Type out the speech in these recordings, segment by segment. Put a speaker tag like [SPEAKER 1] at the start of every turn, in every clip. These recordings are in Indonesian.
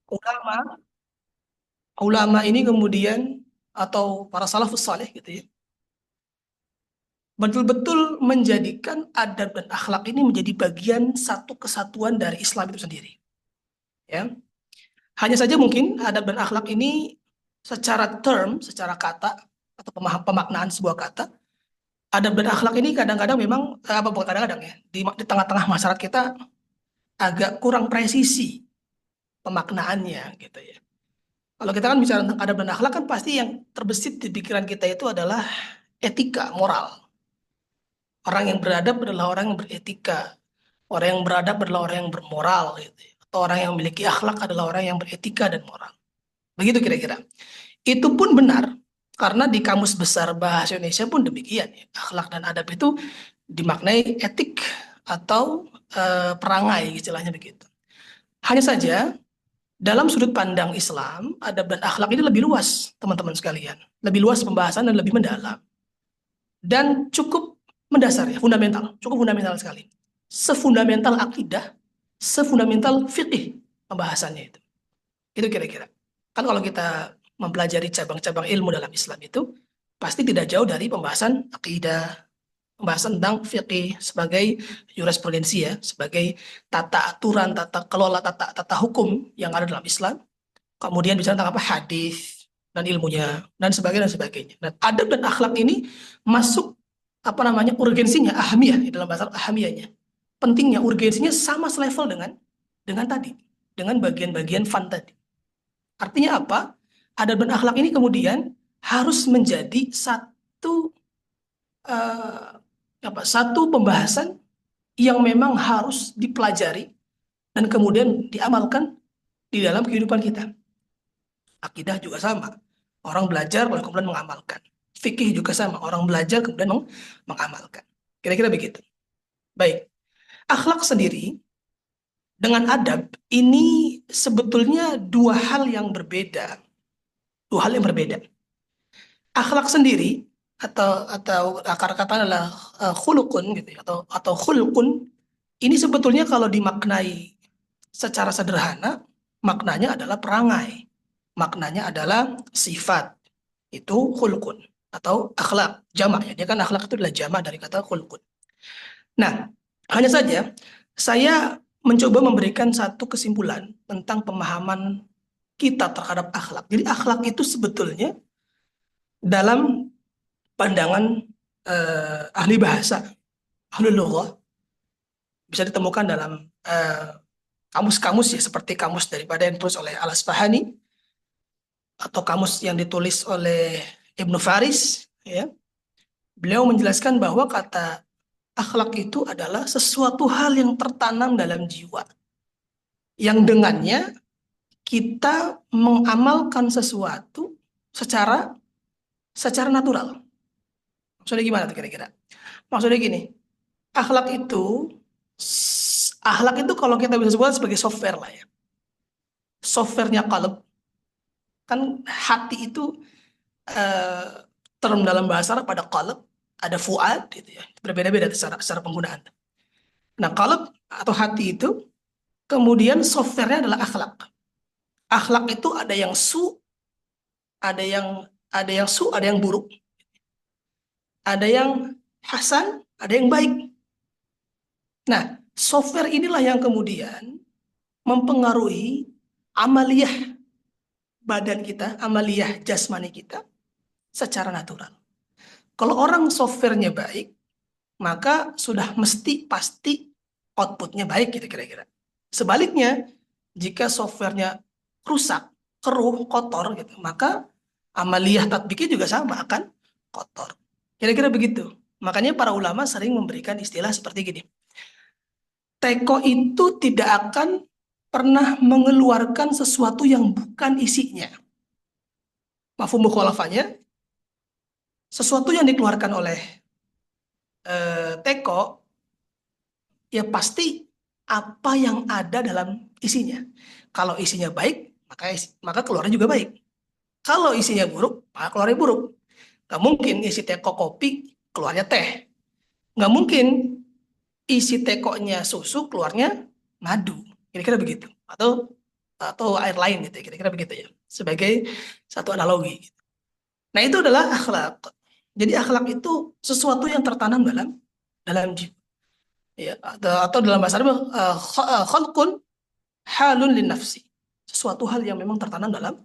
[SPEAKER 1] ulama ulama ini kemudian atau para salafus saleh gitu ya, betul-betul menjadikan adab dan akhlak ini menjadi bagian satu kesatuan dari Islam itu sendiri. Ya, hanya saja mungkin adab dan akhlak ini secara term, secara kata atau pemaknaan sebuah kata, adab dan akhlak ini kadang-kadang memang apa bukan kadang-kadang ya di tengah-tengah masyarakat kita agak kurang presisi pemaknaannya gitu ya. Kalau kita kan bicara tentang adab dan akhlak kan pasti yang terbesit di pikiran kita itu adalah etika, moral. Orang yang beradab adalah orang yang beretika. Orang yang beradab adalah orang yang bermoral gitu ya. Atau orang yang memiliki akhlak adalah orang yang beretika dan moral. Begitu kira-kira. Itu pun benar karena di Kamus Besar Bahasa Indonesia pun demikian ya. Akhlak dan adab itu dimaknai etik atau perangai istilahnya begitu. Hanya saja dalam sudut pandang Islam, adab dan akhlak ini lebih luas, teman-teman sekalian. Lebih luas pembahasan dan lebih mendalam. Dan cukup mendasar ya, fundamental. Cukup fundamental sekali. Sefundamental akidah, sefundamental fikih pembahasannya itu. Itu kira-kira. Kan kalau kita mempelajari cabang-cabang ilmu dalam Islam itu, pasti tidak jauh dari pembahasan akidah, pembahasan tentang fikih sebagai jurisprudensi ya, sebagai tata aturan, tata kelola, tata hukum yang ada dalam Islam. Kemudian bicara tentang apa hadis dan ilmunya dan sebagainya dan sebagainya. Dan adab dan akhlak ini masuk apa namanya urgensinya ahamiyah di dalam bahasa ahamiyahnya. Pentingnya urgensinya sama selevel dengan tadi, dengan bagian-bagian fun tadi. Artinya apa? Adab dan akhlak ini kemudian harus menjadi satu eh, satu pembahasan yang memang harus dipelajari dan kemudian diamalkan di dalam kehidupan kita. Akidah juga sama. Orang belajar lalu kemudian mengamalkan. Fikih juga sama. Orang belajar kemudian mengamalkan. Kira-kira begitu. Baik. Akhlak sendiri dengan adab ini sebetulnya dua hal yang berbeda. Dua hal yang berbeda. Akhlak sendiri atau akar kata adalah khulukun gitu ya, atau khulukun ini sebetulnya kalau dimaknai secara sederhana maknanya adalah perangai. Maknanya adalah sifat. Itu khulqun atau akhlak jamak ya. Dia kan akhlak itu adalah jamak dari kata khulqun. Nah, hanya saja saya mencoba memberikan satu kesimpulan tentang pemahaman kita terhadap akhlak. Jadi akhlak itu sebetulnya dalam pandangan ahli bahasa, ahli lughah bisa ditemukan dalam kamus-kamus ya seperti kamus daripada yang ditulis oleh Al-Asfahani atau kamus yang ditulis oleh Ibnu Faris ya. Beliau menjelaskan bahwa kata akhlak itu adalah sesuatu hal yang tertanam dalam jiwa. Yang dengannya kita mengamalkan sesuatu secara secara natural. Maksudnya gimana tuh kira-kira? Maksudnya gini, akhlak itu akhlak itu kalau kita bisa sebut sebagai software lah ya. Softwarenya kalb, kan hati itu eh, term dalam bahasa Arab ada qalb, ada fuad gitu ya. Berbeda-beda secara penggunaan. Nah, qalb atau hati itu kemudian softwarenya adalah akhlak. Akhlak itu ada yang ada yang ada yang buruk, ada yang hasan, ada yang baik. Nah, software inilah yang kemudian mempengaruhi amaliyah badan kita, amaliyah jasmani kita secara natural. Kalau orang softwarenya baik, maka sudah mesti pasti outputnya baik gitu kira-kira. Sebaliknya, jika softwarenya rusak, keruh, kotor gitu, maka amaliyah tatbiknya juga sama akan kotor. Kira-kira begitu. Makanya para ulama sering memberikan istilah seperti gini. Teko itu tidak akan pernah mengeluarkan sesuatu yang bukan isinya. Mafhum mukhalafahnya, sesuatu yang dikeluarkan oleh teko ya pasti apa yang ada dalam isinya. Kalau isinya baik, maka keluarnya juga baik. Kalau isinya buruk, maka keluarnya buruk. Nggak mungkin isi teko kopi, keluarnya teh. Nggak mungkin isi tekonya susu, keluarnya madu. Kira-kira begitu. Atau atau air lain gitu, kira-kira begitu ya, sebagai satu analogi. Nah itu adalah akhlak. Jadi akhlak itu sesuatu yang tertanam dalam jiwa, ya, atau dalam bahasa Arab khalqun halun lin nafsi, sesuatu hal yang memang tertanam dalam.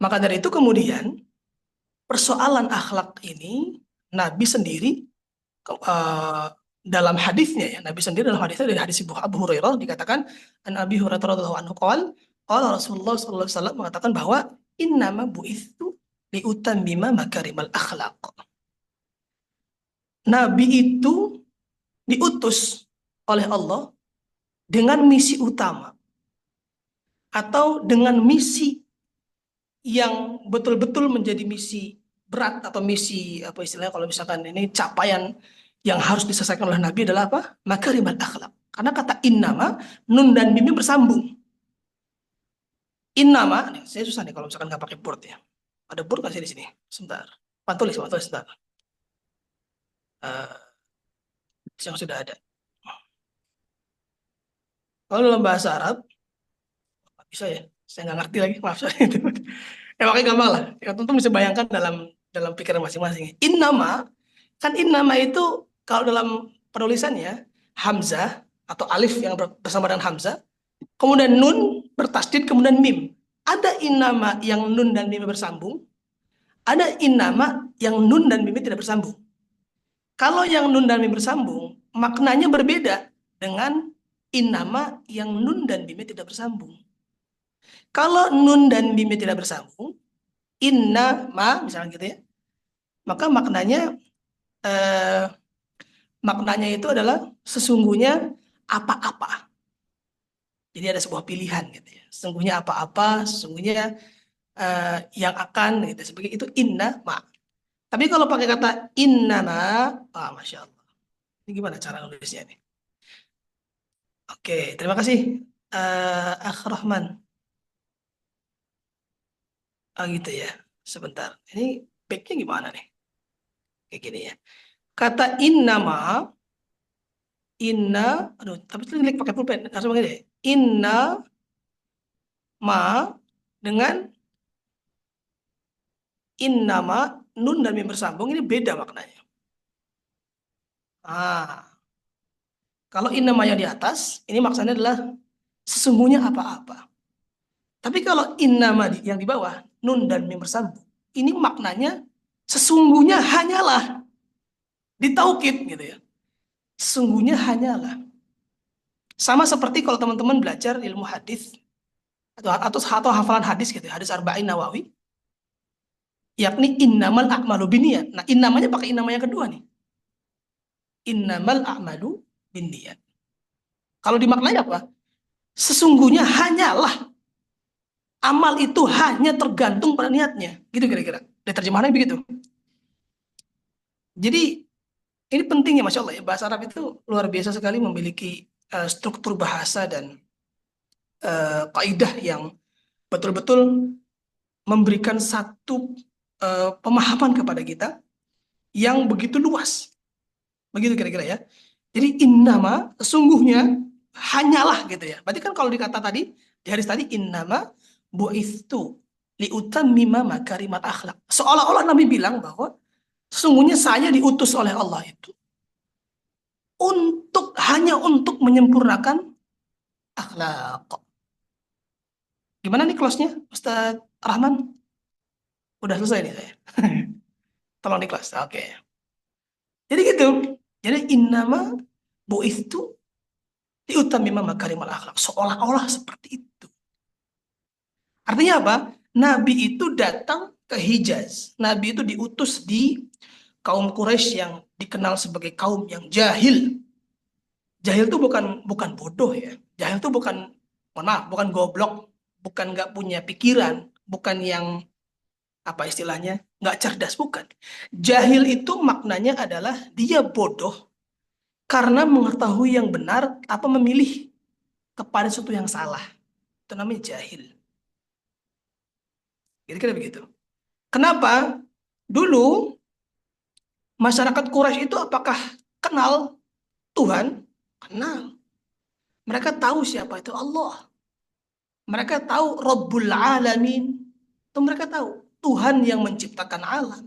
[SPEAKER 1] Maka dari itu kemudian persoalan akhlak ini Nabi sendiri eh, dalam hadisnya, ya, Nabi sendiri dalam hadisnya dari hadis Abu Hurairah dikatakan, an Abi Hurairah radhiyallahu anhu qala Rasulullah sallallahu alaihi wasallam mengatakan bahwa innama bu'itsu liutammima makarimal akhlaq. Nabi itu diutus oleh Allah dengan misi utama atau dengan misi yang betul-betul menjadi misi berat atau misi apa istilahnya, kalau misalkan ini capaian yang harus diselesaikan oleh Nabi adalah apa? Makarimat akhlak. Karena kata innama, nun dan mim bersambung. Innama, nih, saya susah nih kalau misalkan nggak pakai board ya. Ada board nggak sih di sini? Sebentar. Pantulis, sebentar. Eh, yang sudah ada. Kalau dalam bahasa Arab, nggak bisa ya. Saya nggak ngerti lagi, maaf saya. Ya makanya gampang lah. Ya, tentu bisa bayangkan dalam pikiran masing-masing. Innama, kan innama itu kalau dalam penulisannya hamzah atau alif yang bersama dengan hamzah, kemudian nun bertasdid, kemudian mim. Ada innama yang nun dan mim bersambung, ada innama yang nun dan mim tidak bersambung. Kalau yang nun dan mim bersambung, maknanya berbeda dengan innama yang nun dan mim tidak bersambung. Kalau nun dan mim tidak bersambung, innama misalnya gitu ya, maka eh, maknanya itu adalah sesungguhnya apa-apa. Jadi ada sebuah pilihan gitu ya. Sesungguhnya apa-apa, sesungguhnya yang akan gitu. Sebagai itu inna ma. Tapi kalau pakai kata innama, masya Allah. Ini gimana cara nulisnya nih? Oke, terima kasih. Akh Rahman. Oh gitu ya. Sebentar. Ini backnya gimana nih? Kayak gini ya. Kata innama, inna, aduh, tapi itu lagi pakai pulpen. Harus pakai deh. Inna ma dengan innama, nun dan mim bersambung ini beda maknanya. Ah, kalau innama yang di atas, ini maksudnya adalah sesungguhnya apa-apa. Tapi kalau innama yang di bawah, nun dan mim bersambung, ini maknanya sesungguhnya hanyalah, ditaukid gitu ya. Sesungguhnya hanyalah. Sama seperti kalau teman-teman belajar ilmu hadis atau hafalan hadis gitu, hadis Arba'in Nawawi, yakni innamal a'malu binniyat. Nah, innamanya pakai innama yang kedua nih. Innamal a'malu binniyat. Kalau dimaknai apa? Sesungguhnya hanyalah, amal itu hanya tergantung pada niatnya. Gitu kira-kira. Dari terjemahannya begitu. Jadi ini pentingnya Masya Allah ya. Bahasa Arab itu luar biasa sekali, memiliki struktur bahasa dan kaidah yang betul-betul memberikan satu pemahaman kepada kita yang begitu luas. Begitu kira-kira ya. Jadi innama sesungguhnya hanyalah gitu ya. Berarti kan kalau dikata tadi di hadis tadi innama bu'istu liutammima makarimat akhlak. Seolah-olah Nabi bilang bahwa sesungguhnya saya diutus oleh Allah itu hanya untuk menyempurnakan akhlak. Gimana nih close-nya, Ustaz Rahman? Udah selesai nih saya. Tolong di close. Oke. Jadi gitu. Jadi innama bu'istu liutammima makarimal akhlak. Seolah-olah seperti itu. Artinya apa? Nabi itu datang ke Hijaz. Nabi itu diutus di kaum Quraisy yang dikenal sebagai kaum yang jahil. Jahil itu bukan bodoh ya. Jahil itu bukan, mohon maaf, bukan goblok, bukan nggak punya pikiran, bukan yang apa istilahnya, nggak cerdas, bukan. Jahil itu maknanya adalah dia bodoh karena mengetahui yang benar apa memilih kepada sesuatu yang salah. Itu namanya jahil. Kira-kira begitu. Kenapa? Dulu masyarakat Quraisy itu apakah kenal Tuhan? Kenal. Mereka tahu siapa itu Allah. Mereka tahu Rabbul Alamin. Itu mereka tahu Tuhan yang menciptakan alam.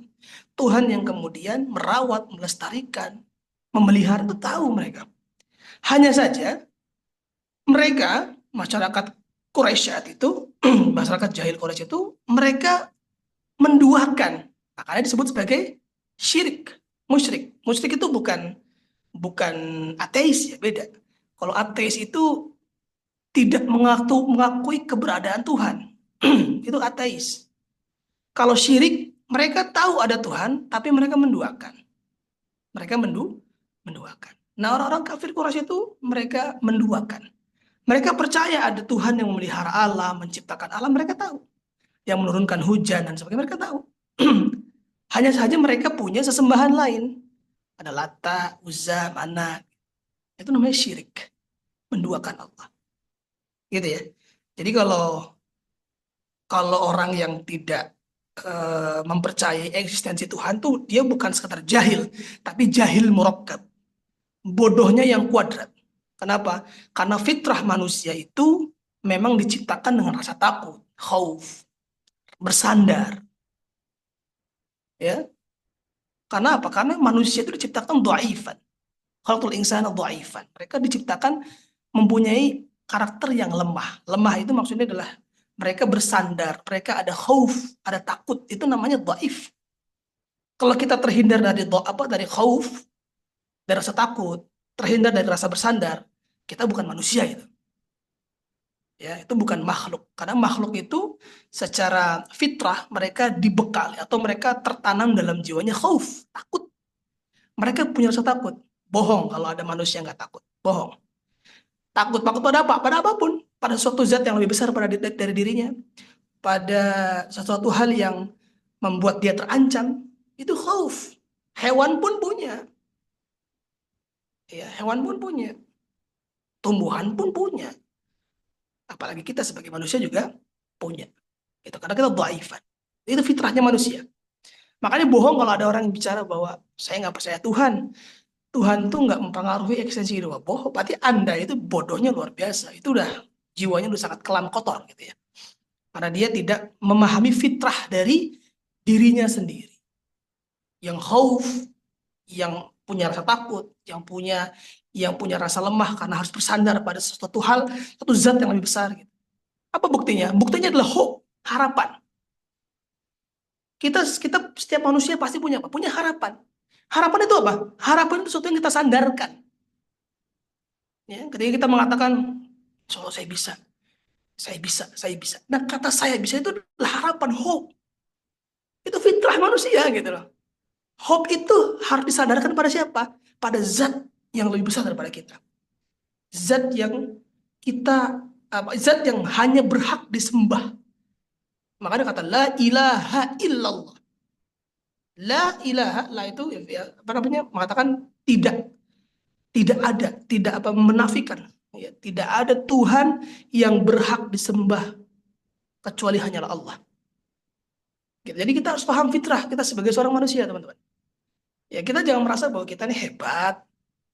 [SPEAKER 1] Tuhan yang kemudian merawat, melestarikan, memelihara, itu tahu mereka. Hanya saja mereka, masyarakat Quraisy saat itu, masyarakat jahil Quraisy itu, mereka menduakan. Makanya disebut sebagai syirik, musyrik. Musyrik itu bukan ateis ya, beda. Kalau ateis itu tidak mengakui keberadaan Tuhan. Itu ateis. Kalau syirik, mereka tahu ada Tuhan, tapi mereka menduakan. Mereka menduakan. Nah, orang-orang kafir Quraisy itu mereka menduakan. Mereka percaya ada Tuhan yang memelihara alam, menciptakan alam, mereka tahu. Yang menurunkan hujan dan sebagainya, mereka tahu. Hanya saja mereka punya sesembahan lain. Ada Lata, Uzza, Manat. Itu namanya syirik. Menduakan Allah. Gitu ya. Jadi kalau kalau orang yang tidak mempercayai eksistensi Tuhan tuh dia bukan sekedar jahil, tapi jahil murakkab. Bodohnya yang kuadrat. Kenapa? Karena fitrah manusia itu memang diciptakan dengan rasa takut, khauf, bersandar. Ya. Karena apa? Karena manusia itu diciptakan dhaifan. Khalaqul insana dhaifan. Mereka diciptakan mempunyai karakter yang lemah. Lemah itu maksudnya adalah mereka bersandar, mereka ada khauf, ada takut. Itu namanya dhaif. Kalau kita terhindar dari khauf, dari rasa takut, terhindar dari rasa bersandar, kita bukan manusia itu. Ya, itu bukan makhluk. Karena makhluk itu secara fitrah mereka dibekali atau mereka tertanam dalam jiwanya khauf, takut. Mereka punya rasa takut. Bohong kalau ada manusia nggak takut. Bohong. Takut pada apa? Pada apapun. Pada suatu zat yang lebih besar dari dirinya. Pada sesuatu hal yang membuat dia terancam. Itu khauf. Hewan pun punya. Ya, hewan pun punya. Tumbuhan pun punya. Apalagi kita sebagai manusia juga punya. Itu karena kita dhaifan. Itu fitrahnya manusia. Makanya bohong kalau ada orang yang bicara bahwa saya nggak percaya Tuhan. Tuhan tuh nggak mempengaruhi eksistensi hidup. Bohong. Berarti Anda itu bodohnya luar biasa. Itu udah jiwanya udah sangat kelam kotor gitu ya. Karena dia tidak memahami fitrah dari dirinya sendiri. Yang khauf, yang punya rasa takut, yang punya rasa lemah karena harus bersandar pada sesuatu hal, satu zat yang lebih besar gitu. Apa buktinya? Buktinya adalah hope, harapan. Kita setiap manusia pasti punya apa? Punya harapan. Harapan itu apa? Harapan itu sesuatu yang kita sandarkan. Ya, ketika kita mengatakan, "So, saya bisa, saya bisa, saya bisa." Nah, kata saya bisa itu adalah harapan, hope. Itu fitrah manusia gitu loh. Hope itu harus disadarkan pada siapa? Pada zat yang lebih besar daripada kita. Zat yang zat yang hanya berhak disembah. Makanya kata la ilaha illallah. La ilaha, la itu ya, apa namanya? Mengatakan tidak ada, tidak apa menafikan. Ya, tidak ada Tuhan yang berhak disembah kecuali hanyalah Allah. Gitu. Jadi kita harus paham fitrah kita sebagai seorang manusia, teman-teman. Ya, kita jangan merasa bahwa kita ini hebat,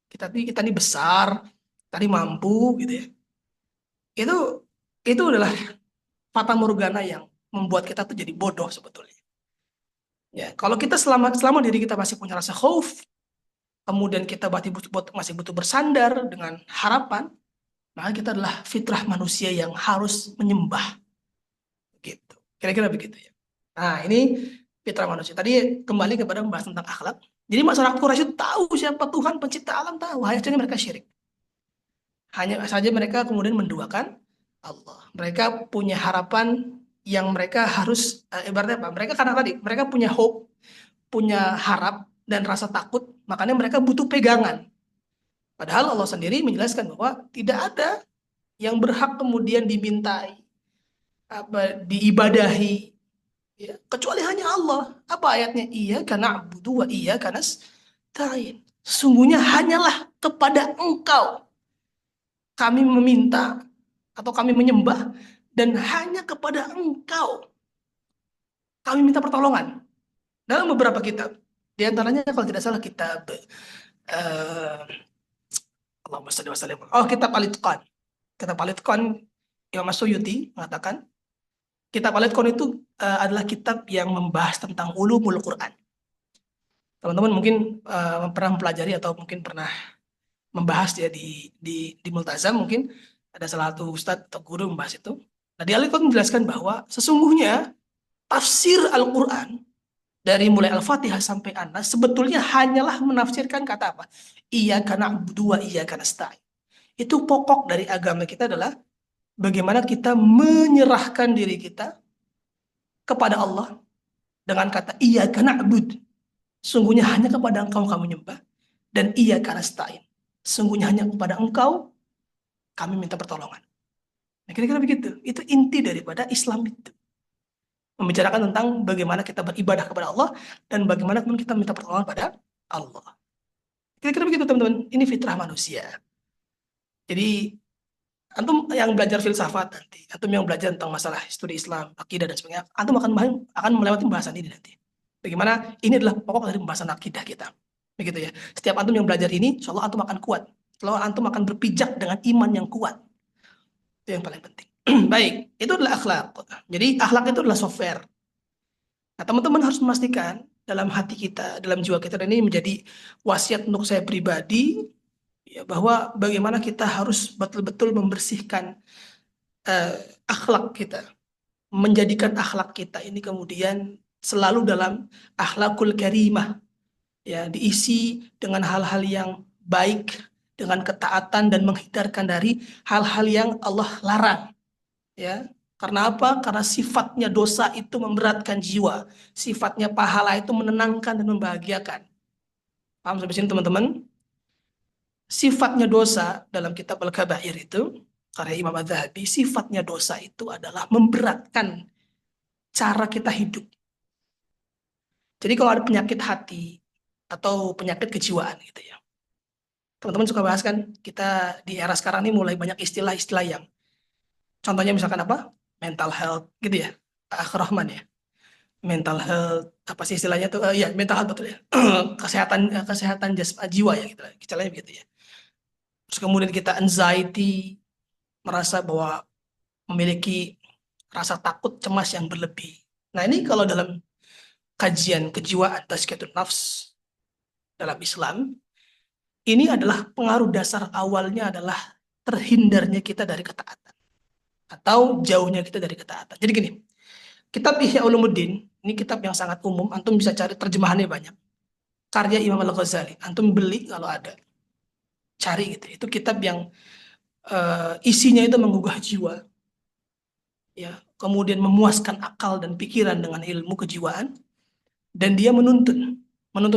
[SPEAKER 1] kita ini besar, kita ini mampu gitu ya. Itu itu adalah fata morgana yang membuat kita tuh jadi bodoh sebetulnya. Ya, kalau kita selama diri kita masih punya rasa khauf, kemudian kita masih butuh bersandar dengan harapan, maka kita adalah fitrah manusia yang harus menyembah. Gitu. Kira-kira begitu ya. Nah, ini fitrah manusia. Tadi kembali kepada membahas tentang akhlak. Jadi masyarakat Quraisy itu tahu siapa Tuhan pencipta alam, tahu. Hanya saja mereka syirik. Hanya saja mereka kemudian menduakan Allah. Mereka punya harapan yang mereka harus ibaratnya apa? Mereka karena tadi mereka punya hope, punya harap dan rasa takut, makanya mereka butuh pegangan. Padahal Allah sendiri menjelaskan bahwa tidak ada yang berhak kemudian dimintai, diibadahi, ya, kecuali hanya Allah. Apa ayatnya? Iya karena butuh wa iya karena nasta'in. Sesungguhnya hanyalah kepada Engkau kami meminta atau kami menyembah dan hanya kepada Engkau kami minta pertolongan. Dalam beberapa kitab, di antaranya kalau tidak salah kitab Allahumma shalli wa sallim. Oh, kitab Al-Itqan. Kitab Al-Itqan Imam Suyuti mengatakan kitab Al-Itqan itu adalah kitab yang membahas tentang ulumul Quran. Teman-teman mungkin pernah mempelajari atau mungkin pernah membahas ya di Multazam, mungkin ada salah satu ustadz atau guru membahas itu. Nah, di Al-Itqan menjelaskan bahwa sesungguhnya tafsir Al-Quran dari mulai Al-Fatihah sampai An-Nas sebetulnya hanyalah menafsirkan kata apa? Iyyaka na'budu wa iyyaka nasta'in. Itu pokok dari agama kita adalah bagaimana kita menyerahkan diri kita kepada Allah dengan kata iyyaka na'bud. Sungguhnya hanya kepada Engkau kami menyembah, dan iyyaka nasta'in. Sungguhnya hanya kepada Engkau kami minta pertolongan. Nah, kira-kira begitu. Itu inti daripada Islam itu. Membicarakan tentang bagaimana kita beribadah kepada Allah dan bagaimana kemudian kita minta pertolongan pada Allah. Kira-kira begitu teman-teman. Ini fitrah manusia. Jadi antum yang belajar filsafat nanti, antum yang belajar tentang masalah studi Islam, akidah dan sebagainya, antum akan melewati pembahasan ini nanti. Bagaimana ini adalah pokok dari pembahasan akidah kita. Begitu ya. Setiap antum yang belajar ini, insya Allah antum akan kuat. Kalau antum akan berpijak dengan iman yang kuat. Itu yang paling penting. Baik, itu adalah akhlak. Jadi akhlak itu adalah software. Nah, teman-teman harus memastikan dalam hati kita, dalam jiwa kita, dan ini menjadi wasiat untuk saya pribadi, ya, bahwa bagaimana kita harus betul-betul membersihkan akhlak kita, menjadikan akhlak kita ini kemudian selalu dalam akhlakul karimah, ya, diisi dengan hal-hal yang baik, dengan ketaatan dan menghindarkan dari hal-hal yang Allah larang, ya. Karena apa? Karena sifatnya dosa itu memberatkan jiwa, sifatnya pahala itu menenangkan dan membahagiakan. Paham sampai sini teman-teman? Sifatnya dosa dalam kitab Al-Kabair itu, karya Imam Az-Zahabi, sifatnya dosa itu adalah memberatkan cara kita hidup. Jadi kalau ada penyakit hati atau penyakit kejiwaan gitu ya, teman-teman suka bahas kan, kita di era sekarang ini mulai banyak istilah-istilah yang, contohnya misalkan apa? Mental health gitu ya, Rahman ya. Mental health, apa sih istilahnya tuh? Ya, mental health betul ya. Kesehatan jiwa ya gitu, istilahnya begitu ya. Terus kemudian kita anxiety, merasa bahwa memiliki rasa takut, cemas yang berlebih. Nah, ini kalau dalam kajian kejiwaan tazkiyatun nafs dalam Islam, ini adalah pengaruh dasar awalnya adalah terhindarnya kita dari ketaatan atau jauhnya kita dari ketaatan. Jadi gini, kitab Ihya Ulumuddin, ini kitab yang sangat umum, antum bisa cari terjemahannya banyak. Karya Imam Al-Ghazali, antum beli kalau ada. Cari gitu. Itu kitab yang isinya itu menggugah jiwa. Ya, kemudian memuaskan akal dan pikiran dengan ilmu kejiwaan, dan dia menuntun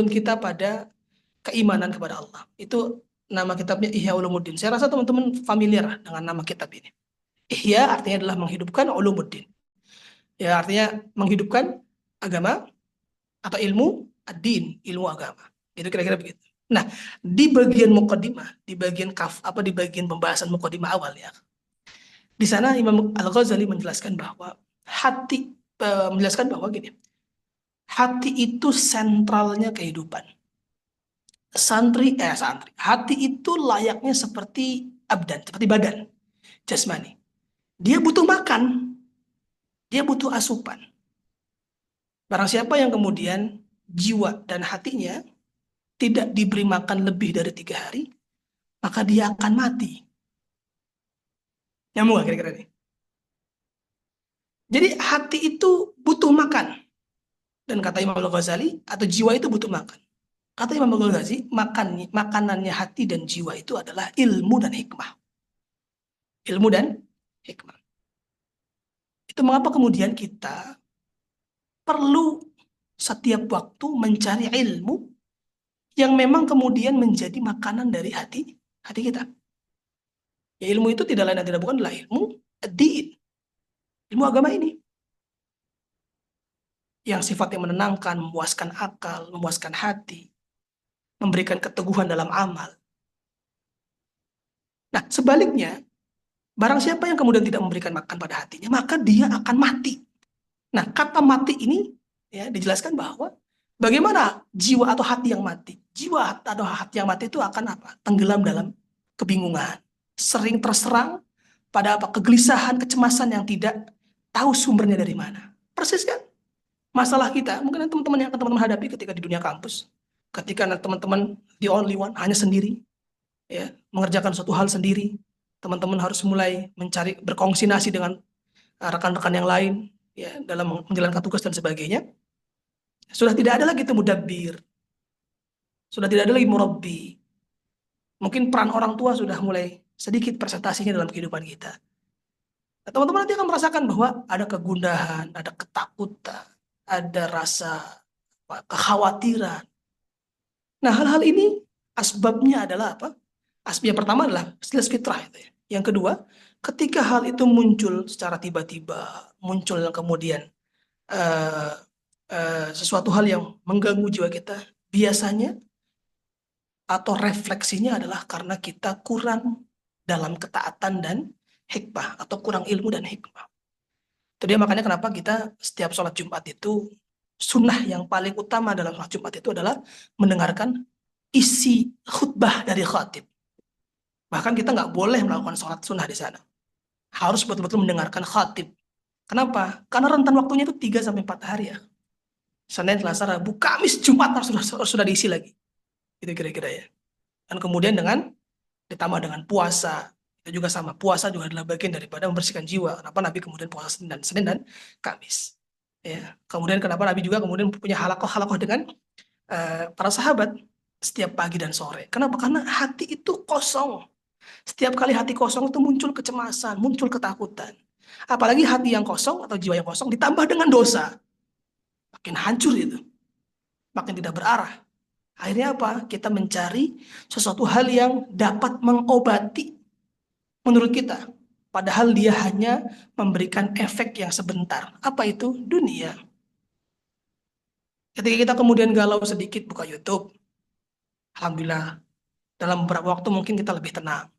[SPEAKER 1] kita pada keimanan kepada Allah. Itu nama kitabnya Ihya Ulumuddin. Saya rasa teman-teman familiar dengan nama kitab ini. Ihya artinya adalah menghidupkan Ulumuddin. Ya, artinya menghidupkan agama atau ilmu ad-din, ilmu agama. Itu kira-kira begitu. Nah, di bagian muqaddimah, di bagian pembahasan muqaddimah awal ya. Di sana Imam Al-Ghazali menjelaskan bahwa gini, hati itu sentralnya kehidupan. Hati itu layaknya seperti abdan, seperti badan jasmani. Dia butuh makan, dia butuh asupan. Barang siapa yang kemudian jiwa dan hatinya tidak diberi makan lebih dari 3 hari, maka dia akan mati. Nyambung gak kira-kira nih? Jadi hati itu butuh makan. Dan kata Imam Al-Ghazali, atau jiwa itu butuh makan. Kata Imam Al-Ghazali, makanannya hati dan jiwa itu adalah ilmu dan hikmah. Ilmu dan hikmah. Itu mengapa kemudian kita perlu setiap waktu mencari ilmu yang memang kemudian menjadi makanan dari hati kita. Ya, ilmu itu tidak lain dan tidak bukan adalah ilmu ad-din, ilmu agama ini, yang sifatnya menenangkan, memuaskan akal, memuaskan hati, memberikan keteguhan dalam amal. Nah, sebaliknya, barang siapa yang kemudian tidak memberikan makan pada hatinya, maka dia akan mati. Nah, kata mati ini ya dijelaskan bahwa bagaimana jiwa atau hati yang mati. Jiwa atau hati yang mati itu akan apa? Tenggelam dalam kebingungan, sering terserang pada apa? Kegelisahan, kecemasan yang tidak tahu sumbernya dari mana. Persis kan? Masalah kita, mungkin teman-teman yang akan teman-teman hadapi ketika di dunia kampus. Ketika teman-teman the only one, hanya sendiri, ya, mengerjakan suatu hal sendiri. Teman-teman harus mulai mencari berkongsi nasi dengan rekan-rekan yang lain, ya, dalam menjalankan tugas dan sebagainya. Sudah tidak ada lagi itu mudabbir. Sudah tidak ada lagi murabbi. Mungkin peran orang tua sudah mulai sedikit presentasinya dalam kehidupan kita. Nah, teman-teman nanti akan merasakan bahwa ada kegundahan, ada ketakutan, ada rasa kekhawatiran. Nah, hal-hal ini asbabnya adalah apa? Asbab yang pertama adalah stilas fitrah itu ya. Yang kedua, ketika hal itu muncul secara tiba-tiba, muncul yang kemudian eh, sesuatu hal yang mengganggu jiwa kita, biasanya atau refleksinya adalah karena kita kurang dalam ketaatan dan hikmah atau kurang ilmu dan hikmah. Itu dia makanya kenapa kita setiap sholat Jumat itu sunnah yang paling utama dalam sholat Jumat itu adalah mendengarkan isi khutbah dari khatib. Bahkan kita nggak boleh melakukan sholat sunnah di sana. Harus betul-betul mendengarkan khatib. Kenapa? Karena rentan waktunya itu 3 sampai 4 hari ya. Senin, Selasa, Rabu, Kamis, Jumat sudah diisi lagi. Itu kira-kira ya. Dan kemudian ditambah dengan puasa. Itu juga sama. Puasa juga adalah bagian daripada membersihkan jiwa. Kenapa Nabi kemudian puasa Senin dan Kamis. Ya. Kemudian kenapa Nabi juga kemudian punya halakoh-halakoh dengan para sahabat setiap pagi dan sore. Kenapa? Karena hati itu kosong. Setiap kali hati kosong itu muncul kecemasan, muncul ketakutan. Apalagi hati yang kosong atau jiwa yang kosong ditambah dengan dosa. Makin hancur itu. Makin tidak berarah. Akhirnya apa? Kita mencari sesuatu hal yang dapat mengobati menurut kita. Padahal dia hanya memberikan efek yang sebentar. Apa itu? Dunia. Ketika kita kemudian galau sedikit buka YouTube, alhamdulillah dalam beberapa waktu mungkin kita lebih tenang.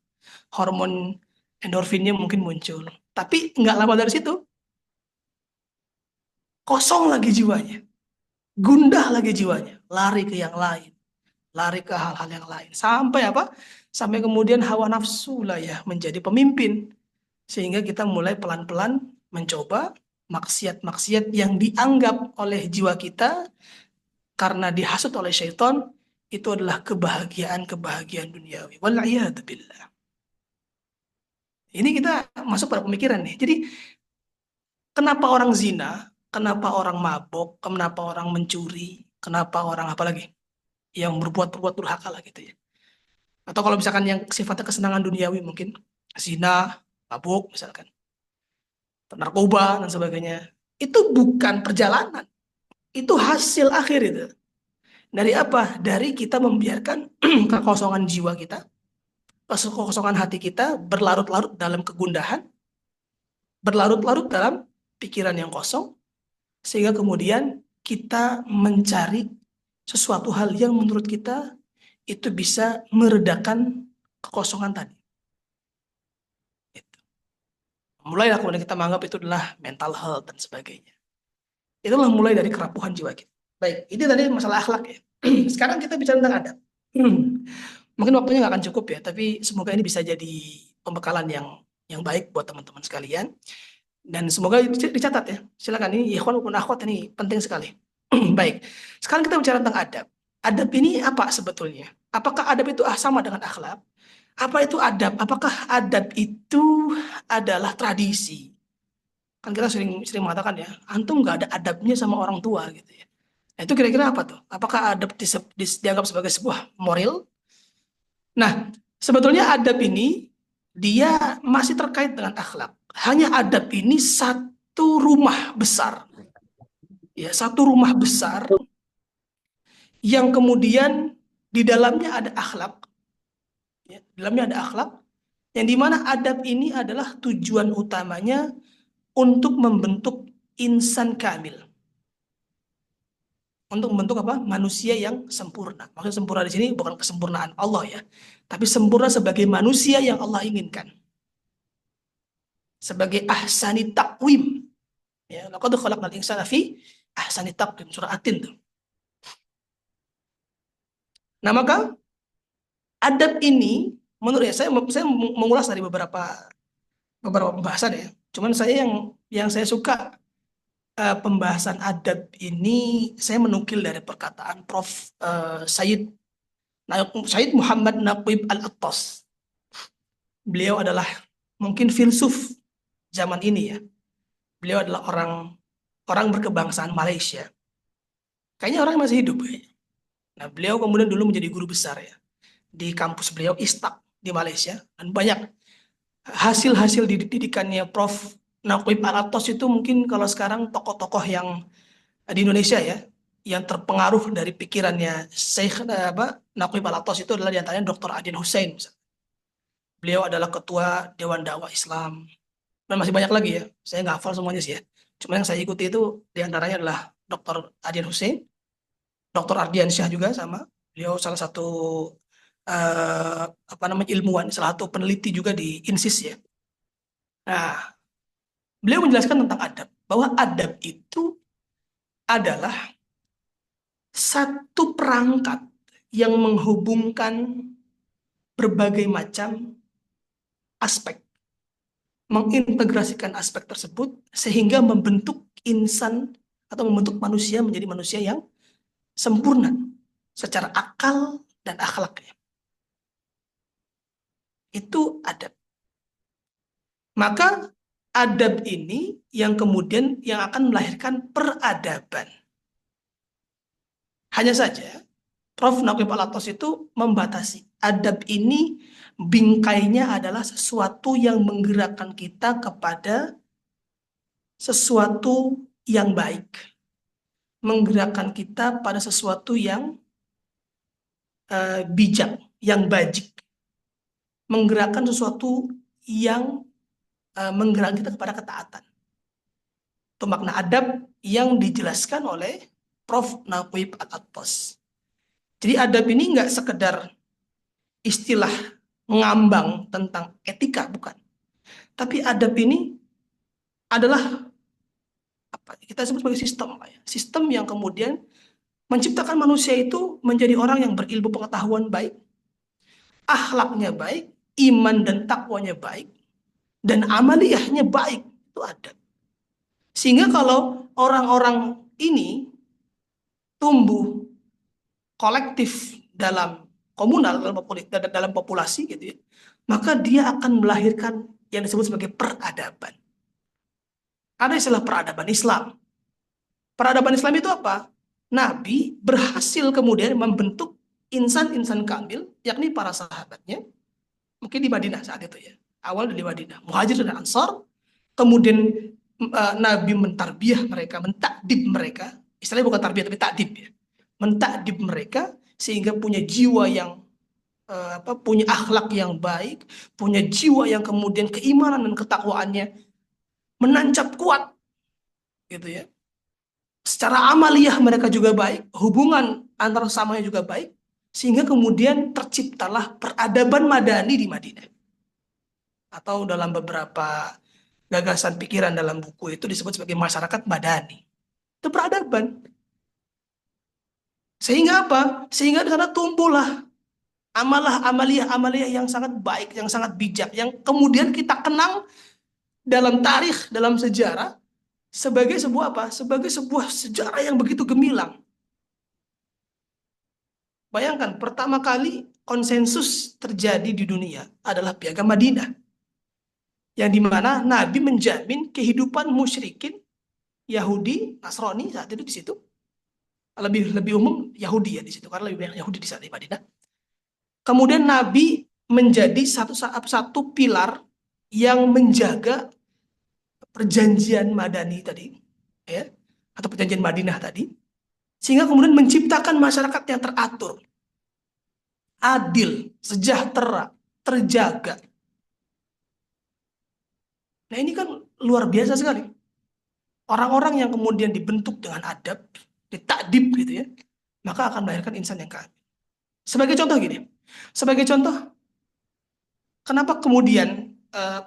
[SPEAKER 1] Hormon endorfinnya mungkin muncul. Tapi nggak lama dari situ, kosong lagi jiwanya. Gundah lagi jiwanya. Lari ke yang lain. Lari ke hal-hal yang lain. Sampai apa? Sampai kemudian hawa nafsu lah ya menjadi pemimpin. Sehingga kita mulai pelan-pelan mencoba maksiat-maksiat yang dianggap oleh jiwa kita karena dihasut oleh syaitan itu adalah kebahagiaan-kebahagiaan duniawi. Wal'iyadzubillah. Ini kita masuk pada pemikiran nih. Jadi kenapa orang zina, kenapa orang mabok, kenapa orang mencuri, kenapa orang apa lagi yang berbuat durhaka lah gitu ya. Atau kalau misalkan yang sifatnya kesenangan duniawi mungkin zina, mabuk misalkan, narkoba dan sebagainya. Itu bukan perjalanan, itu hasil akhir itu. Dari apa? Dari kita membiarkan kekosongan jiwa kita, kekosongan hati kita berlarut-larut dalam kegundahan, berlarut-larut dalam pikiran yang kosong, sehingga kemudian kita mencari sesuatu hal yang menurut kita itu bisa meredakan kekosongan tadi. Itu. Mulailah kemudian kita menganggap itu adalah mental health dan sebagainya. Itulah mulai dari kerapuhan jiwa kita. Baik, ini tadi masalah akhlak ya. Sekarang kita bicara tentang adab. Mungkin waktunya nggak akan cukup ya, tapi semoga ini bisa jadi pembekalan yang baik buat teman-teman sekalian. Dan semoga dicatat ya. Silakan, ini ikhwan maupun akhwat ini penting sekali. Baik, sekarang kita bicara tentang adab. Adab ini apa sebetulnya? Apakah adab itu sama dengan akhlak? Apa itu adab? Apakah adab itu adalah tradisi? Kan kita sering sering mengatakan ya, antum nggak ada adabnya sama orang tua gitu ya. Nah, itu kira-kira apa tuh? Apakah adab dianggap sebagai sebuah moral? Nah, sebetulnya adab ini dia masih terkait dengan akhlak. Hanya adab ini satu rumah besar. Ya, satu rumah besar yang kemudian di dalamnya ada akhlak. Ya, di dalamnya ada akhlak. Yang dimana adab ini adalah tujuan utamanya untuk membentuk insan kamil. Untuk membentuk apa? Manusia yang sempurna. Maksud sempurna di sini bukan kesempurnaan Allah ya, tapi sempurna sebagai manusia yang Allah inginkan. Sebagai ahsani takwim. Ya, laqad khalaqnal insana fi ahsani taqwim, surah At-Tin tuh. Nah, maka adab ini menurut saya mengulas dari beberapa beberapa pembahasan ya. Cuman saya yang saya suka pembahasan adab ini saya menukil dari perkataan Prof. Said Muhammad Naqib Al-Attas. Beliau adalah mungkin filsuf zaman ini ya. Beliau adalah orang orang berkebangsaan Malaysia. Kayaknya orang masih hidup kayaknya. Nah, beliau kemudian dulu menjadi guru besar ya di kampus beliau Istak di Malaysia, dan banyak hasil-hasil didikannya Prof. Naqib Al-Attas itu mungkin kalau sekarang tokoh-tokoh yang di Indonesia ya yang terpengaruh dari pikirannya Syekh Naqib Al-Attas itu adalah diantaranya Dr. Adin Hussein. Beliau adalah ketua Dewan Dakwah Islam. Dan masih banyak lagi ya. Saya nggak hafal semuanya sih ya. Cuma yang saya ikuti itu diantaranya adalah Dr. Adin Hussein, Dr. Ardiansyah juga sama. Beliau salah satu apa namanya ilmuwan, salah satu peneliti juga di INSIS ya. Nah, beliau menjelaskan tentang adab, bahwa adab itu adalah satu perangkat yang menghubungkan berbagai macam aspek, mengintegrasikan aspek tersebut sehingga membentuk insan atau membentuk manusia menjadi manusia yang sempurna secara akal dan akhlaknya. Itu adab. Maka adab ini yang kemudian yang akan melahirkan peradaban. Hanya saja Prof. Naqib Al-Attas itu membatasi. Adab ini bingkainya adalah sesuatu yang menggerakkan kita kepada sesuatu yang baik. Menggerakkan kita pada sesuatu yang bijak, yang bajik. Menggerakkan sesuatu yang menggerakkan kita kepada ketaatan. Itu makna adab yang dijelaskan oleh Prof. Naqib Al-Attas. Jadi adab ini nggak sekedar istilah ngambang tentang etika, bukan. Tapi adab ini adalah apa kita sebut sebagai sistem, Pak ya. Sistem yang kemudian menciptakan manusia itu menjadi orang yang berilmu pengetahuan baik, akhlaknya baik, iman dan takwanya baik, dan amaliyahnya baik. Itu adab. Sehingga kalau orang-orang ini tumbuh kolektif dalam komunal, dalam populasi gitu ya, maka dia akan melahirkan yang disebut sebagai peradaban. Ada istilah peradaban Islam. Peradaban Islam itu apa? Nabi berhasil kemudian membentuk insan-insan kamil, yakni para sahabatnya, mungkin di Madinah saat itu ya. Awal dari Madinah, Muhajir dan Ansar, kemudian Nabi mentarbiah mereka, mentakdib mereka. Istilahnya bukan tarbiyah tapi takdib ya. Mentakdib mereka sehingga punya jiwa yang punya akhlak yang baik, punya jiwa yang kemudian keimanan dan ketakwaannya menancap kuat gitu ya. Secara amaliyah mereka juga baik, hubungan antar samanya juga baik, sehingga kemudian terciptalah peradaban madani di Madinah. Atau dalam beberapa gagasan pikiran dalam buku itu disebut sebagai masyarakat madani. Itu peradaban. Sehingga apa? Sehingga di sana tumbuhlah amaliyah yang sangat baik, yang sangat bijak, yang kemudian kita kenang dalam tarikh, dalam sejarah, sebagai sebuah apa? Sebagai sebuah sejarah yang begitu gemilang. Bayangkan, pertama kali konsensus terjadi di dunia adalah Piagam Madinah. Yang dimana Nabi menjamin kehidupan musyrikin, Yahudi, Nasrani saat itu di situ. Lebih umum Yahudi ya di situ, karena lebih banyak Yahudi di saat di Madinah. Kemudian Nabi menjadi satu pilar yang menjaga perjanjian Madani tadi, ya, atau perjanjian Madinah tadi, sehingga kemudian menciptakan masyarakat yang teratur, adil, sejahtera, terjaga. Nah ini kan luar biasa sekali. Orang-orang yang kemudian dibentuk dengan adab, ditakdib gitu ya, maka akan melahirkan insan yang kamil. Sebagai contoh gini, sebagai contoh, kenapa kemudian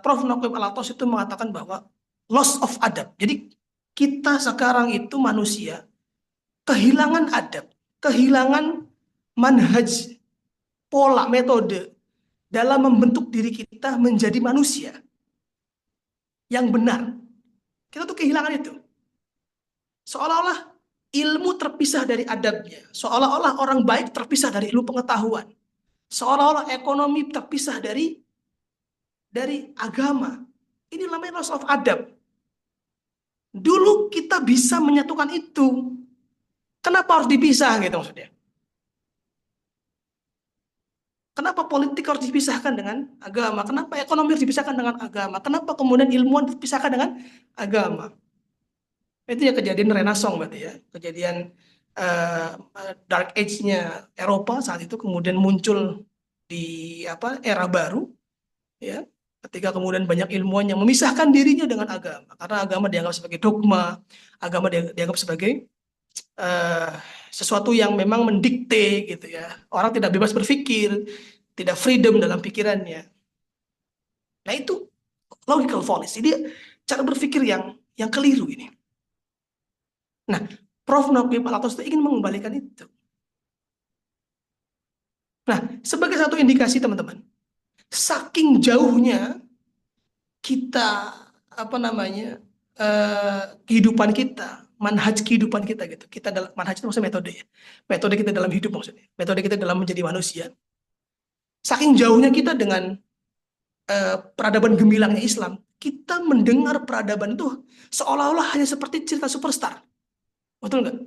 [SPEAKER 1] Prof. Naqib Al-Attas itu mengatakan bahwa loss of adab. Jadi kita sekarang itu manusia kehilangan adab, kehilangan manhaj, pola, metode dalam membentuk diri kita menjadi manusia. yang benar. Kita tuh kehilangan itu. Seolah-olah ilmu terpisah dari adabnya. Seolah-olah orang baik terpisah dari ilmu pengetahuan. Seolah-olah ekonomi terpisah dari agama. Ini namanya loss of adab. Dulu kita bisa menyatukan itu. Kenapa harus dipisah gitu maksudnya? Kenapa politik harus dipisahkan dengan agama? Kenapa ekonomi harus dipisahkan dengan agama? Kenapa kemudian ilmuwan dipisahkan dengan agama? Itu ya kejadian Renaissance berarti ya. Kejadian eh, Dark Age-nya Eropa saat itu kemudian muncul di era baru ya. Ketika kemudian banyak ilmuwan yang memisahkan dirinya dengan agama karena agama dianggap sebagai dogma, agama dianggap sebagai eh, sesuatu yang memang mendikte gitu ya. Orang tidak bebas berpikir, tidak freedom dalam pikirannya. Nah itu logical fallacy. Dia cara berpikir yang keliru ini. Nah, Prof. Naqib Al-Atas itu ingin mengembalikan itu. Nah, sebagai satu indikasi teman-teman, saking jauhnya kita kehidupan kita, manhaj kehidupan kita gitu. Kita dalam manhaj itu maksudnya metode ya. Metode kita dalam hidup maksudnya. Metode kita dalam menjadi manusia. Saking jauhnya kita dengan peradaban gemilangnya Islam, kita mendengar peradaban itu seolah-olah hanya seperti cerita superstar. Betul nggak?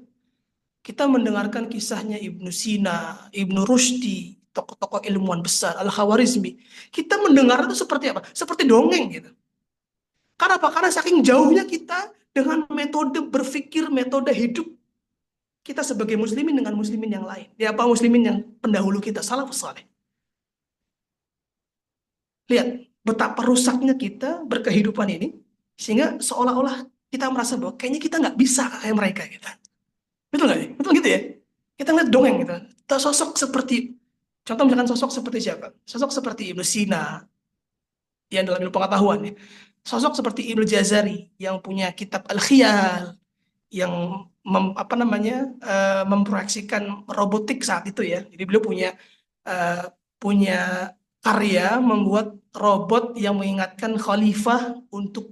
[SPEAKER 1] Kita mendengarkan kisahnya Ibnu Sina, Ibnu Rushdi, tokoh-tokoh ilmuwan besar, Al-Khawarizmi. Kita mendengar itu seperti apa? Seperti dongeng gitu. Karena apa? Karena saking jauhnya kita dengan metode berpikir, metode hidup kita sebagai muslimin dengan muslimin yang lain. Ya apa muslimin yang pendahulu kita, salafus saleh. Lihat betapa rusaknya kita berkehidupan ini sehingga seolah-olah kita merasa bahwa kayaknya kita nggak bisa kayak mereka gitu. Betul nggak sih? Betul gitu ya? Kita ngeliat dongeng gitu. Sosok seperti, contoh misalkan sosok seperti siapa? Sosok seperti Ibnu Sina yang dalam ilmu pengetahuan ya. Sosok seperti Ibnu Jazari yang punya kitab Al-Khiyal yang memproyeksikan robotik saat itu ya. Jadi beliau eh, punya karya membuat robot yang mengingatkan khalifah untuk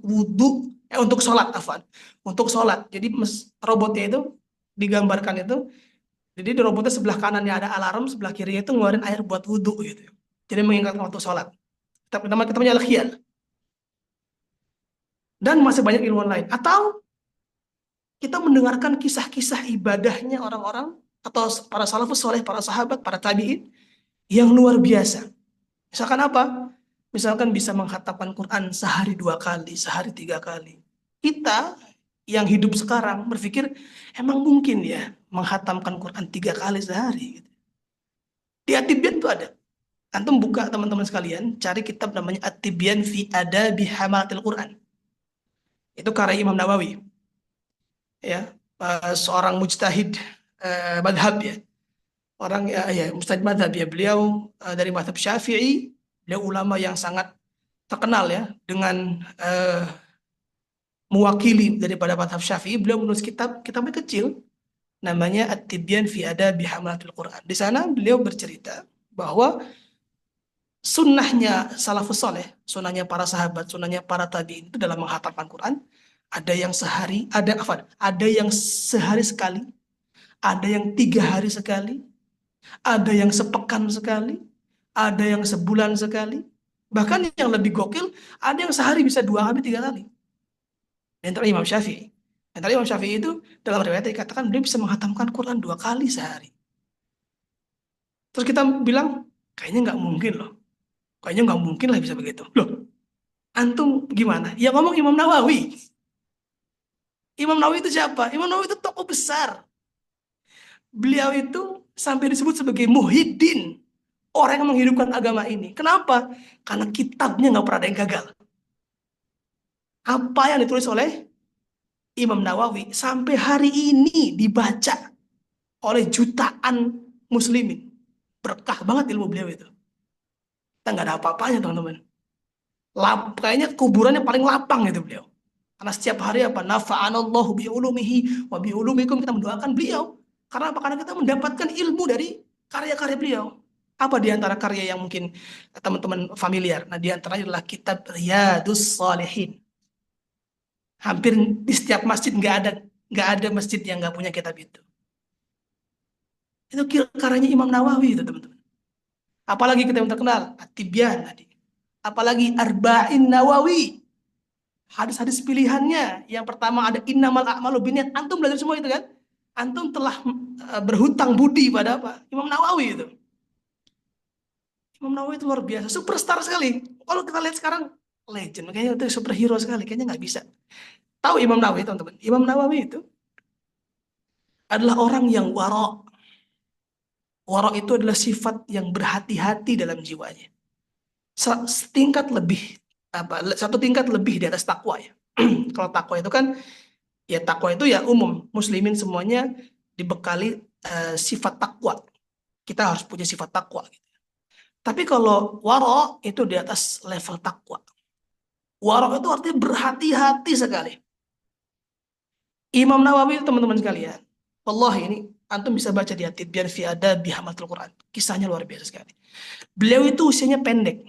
[SPEAKER 1] untuk sholat, afan, untuk sholat. Jadi robotnya itu digambarkan itu, jadi di robotnya sebelah kanannya ada alarm, sebelah kirinya itu ngeluarin air buat wudhu gitu. Jadi mengingatkan waktu sholat. Nama kitabnya Al-Khiyal. Dan masih banyak ilmuwan lain. Atau kita mendengarkan kisah-kisah ibadahnya orang-orang atau para salafus soleh, para sahabat, para tabi'in yang luar biasa. Misalkan apa? Misalkan bisa menghatamkan Quran sehari 2 kali, sehari 3 kali. Kita yang hidup sekarang berpikir, emang mungkin ya menghatamkan Quran 3 kali sehari? Di At-Tibyan itu ada. Antum buka teman-teman sekalian, cari kitab namanya At-Tibyan fi Adabi Hamalatil Quran. Itu karya Imam Nawawi. Ya, seorang mujtahid madhab ya. Orang ya mujtahid madhab ya. Beliau dari madhab Syafi'i, beliau ulama yang sangat terkenal ya dengan mewakili daripada madhab Syafi'i. Beliau menulis kitabnya kecil namanya At-Tibyan fi Adabi Hamalatil Quran. Di sana beliau bercerita bahwa sunnahnya salafus soleh, sunnahnya para sahabat, sunnahnya para tabi'in itu dalam menghatamkan Quran, ada yang sehari, ada yang sehari sekali, ada yang 3 hari sekali, ada yang sepekan sekali, ada yang sebulan sekali, bahkan yang lebih gokil, ada yang sehari bisa 2 kali, 3 kali. Di antara Imam Syafi'i. Di antara Imam Syafi'i itu dalam riwayat dikatakan beliau bisa menghatamkan Quran 2 kali sehari. Terus kita bilang, kayaknya nggak mungkin loh. Kayaknya nggak mungkin lah bisa begitu. Loh, antum gimana? Ya ngomong Imam Nawawi. Imam Nawawi itu siapa? Imam Nawawi itu tokoh besar. Beliau itu sampai disebut sebagai Muhyiddin. Orang yang menghidupkan agama ini. Kenapa? Karena kitabnya nggak pernah ada yang gagal. Apa yang ditulis oleh Imam Nawawi sampai hari ini dibaca oleh jutaan muslimin. Berkah banget ilmu beliau itu. Kita nggak ada apa-apanya teman-teman. Kayaknya kuburannya paling lapang itu beliau. Karena setiap hari apa? Nafa'anallahu bi'ulumihi wa bi'ulumikum, kita mendoakan beliau. Karena apa? Karena kita mendapatkan ilmu dari karya-karya beliau. Apa di antara karya yang mungkin teman-teman familiar? Nah, di antaranya adalah kitab Riyadus Salihin. Hampir di setiap masjid nggak ada masjid yang nggak punya kitab itu. Itu karyanya Imam Nawawi itu teman-teman. Apalagi kita yang terkenal At-Tibyan tadi. Apalagi Arba'in Nawawi. Hadis-hadis pilihannya. Yang pertama ada innamal a'malu binniyat. Antum belajar semua itu kan? Antum telah berhutang budi pada apa? Imam Nawawi itu. Imam Nawawi itu luar biasa, superstar sekali. Kalau kita lihat sekarang, legend, kayaknya itu superhero sekali, kayaknya nggak bisa. Tahu Imam Nawawi, teman-teman? Imam Nawawi itu adalah orang yang waro. Waro itu adalah sifat yang berhati-hati dalam jiwanya. Setingkat lebih satu tingkat lebih di atas takwa ya. Kalau takwa itu kan ya takwa itu ya umum, muslimin semuanya dibekali sifat takwa. Kita harus punya sifat takwa gitu. Tapi kalau waro itu di atas level takwa. Waro itu artinya berhati-hati sekali. Imam Nawawi teman-teman sekalian, wallahi ini antum bisa baca di At-Tibyan fi Adabi Hamatul Quran. Kisahnya luar biasa sekali. Beliau itu usianya pendek.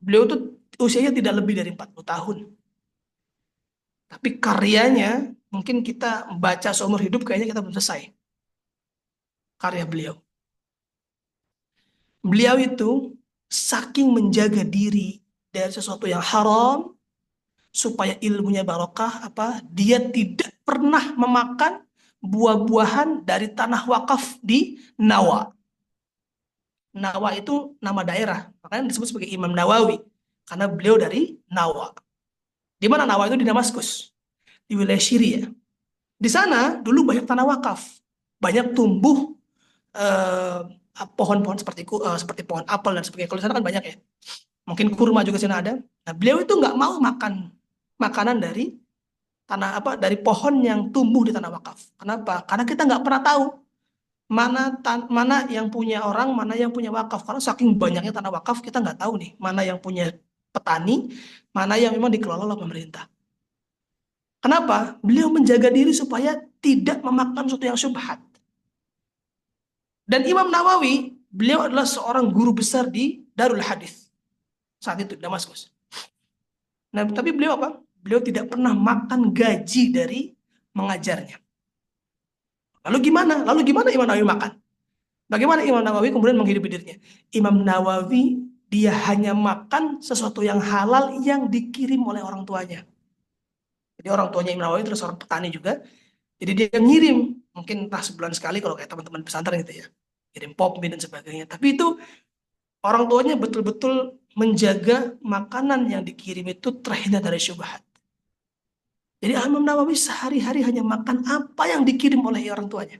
[SPEAKER 1] Beliau itu usianya tidak lebih dari 40 tahun. Tapi karyanya mungkin kita baca seumur hidup kayaknya kita belum selesai. Karya beliau. Beliau itu saking menjaga diri dari sesuatu yang haram supaya ilmunya barokah dia tidak pernah memakan buah-buahan dari tanah wakaf di Nawa. Nawa itu nama daerah, makanya disebut sebagai Imam Nawawi karena beliau dari Nawa. Di mana Nawa itu? Di Damaskus, di wilayah Syria. Di sana dulu banyak tanah wakaf, banyak tumbuh eh, pohon-pohon seperti pohon apel dan sebagainya. Kalau di sana kan banyak ya. Mungkin kurma juga di sana ada. Nah, beliau itu nggak mau makan makanan dari dari pohon yang tumbuh di tanah wakaf. Kenapa? Karena kita nggak pernah tahu mana yang punya orang, mana yang punya wakaf. Karena saking banyaknya tanah wakaf, kita nggak tahu nih mana yang punya petani, mana yang memang dikelola oleh pemerintah. Kenapa? Beliau menjaga diri supaya tidak memakan sesuatu yang syubhat. Dan Imam Nawawi, beliau adalah seorang guru besar di Darul Hadis saat itu di Damaskus. Nah, tapi beliau apa? Beliau tidak pernah makan gaji dari mengajarnya. Lalu gimana? Imam Nawawi makan? Bagaimana Imam Nawawi kemudian menghidupi dirinya? Imam Nawawi dia hanya makan sesuatu yang halal yang dikirim oleh orang tuanya. Jadi orang tuanya Imam Nawawi terus orang petani juga. Jadi dia ngirim mungkin entah sebulan sekali kalau kayak teman-teman pesantren gitu ya. Kirim pop mie dan sebagainya. Tapi itu orang tuanya betul-betul menjaga makanan yang dikirim itu terhindar dari syubhat. Jadi Imam Nawawi sehari-hari hanya makan apa yang dikirim oleh orang tuanya.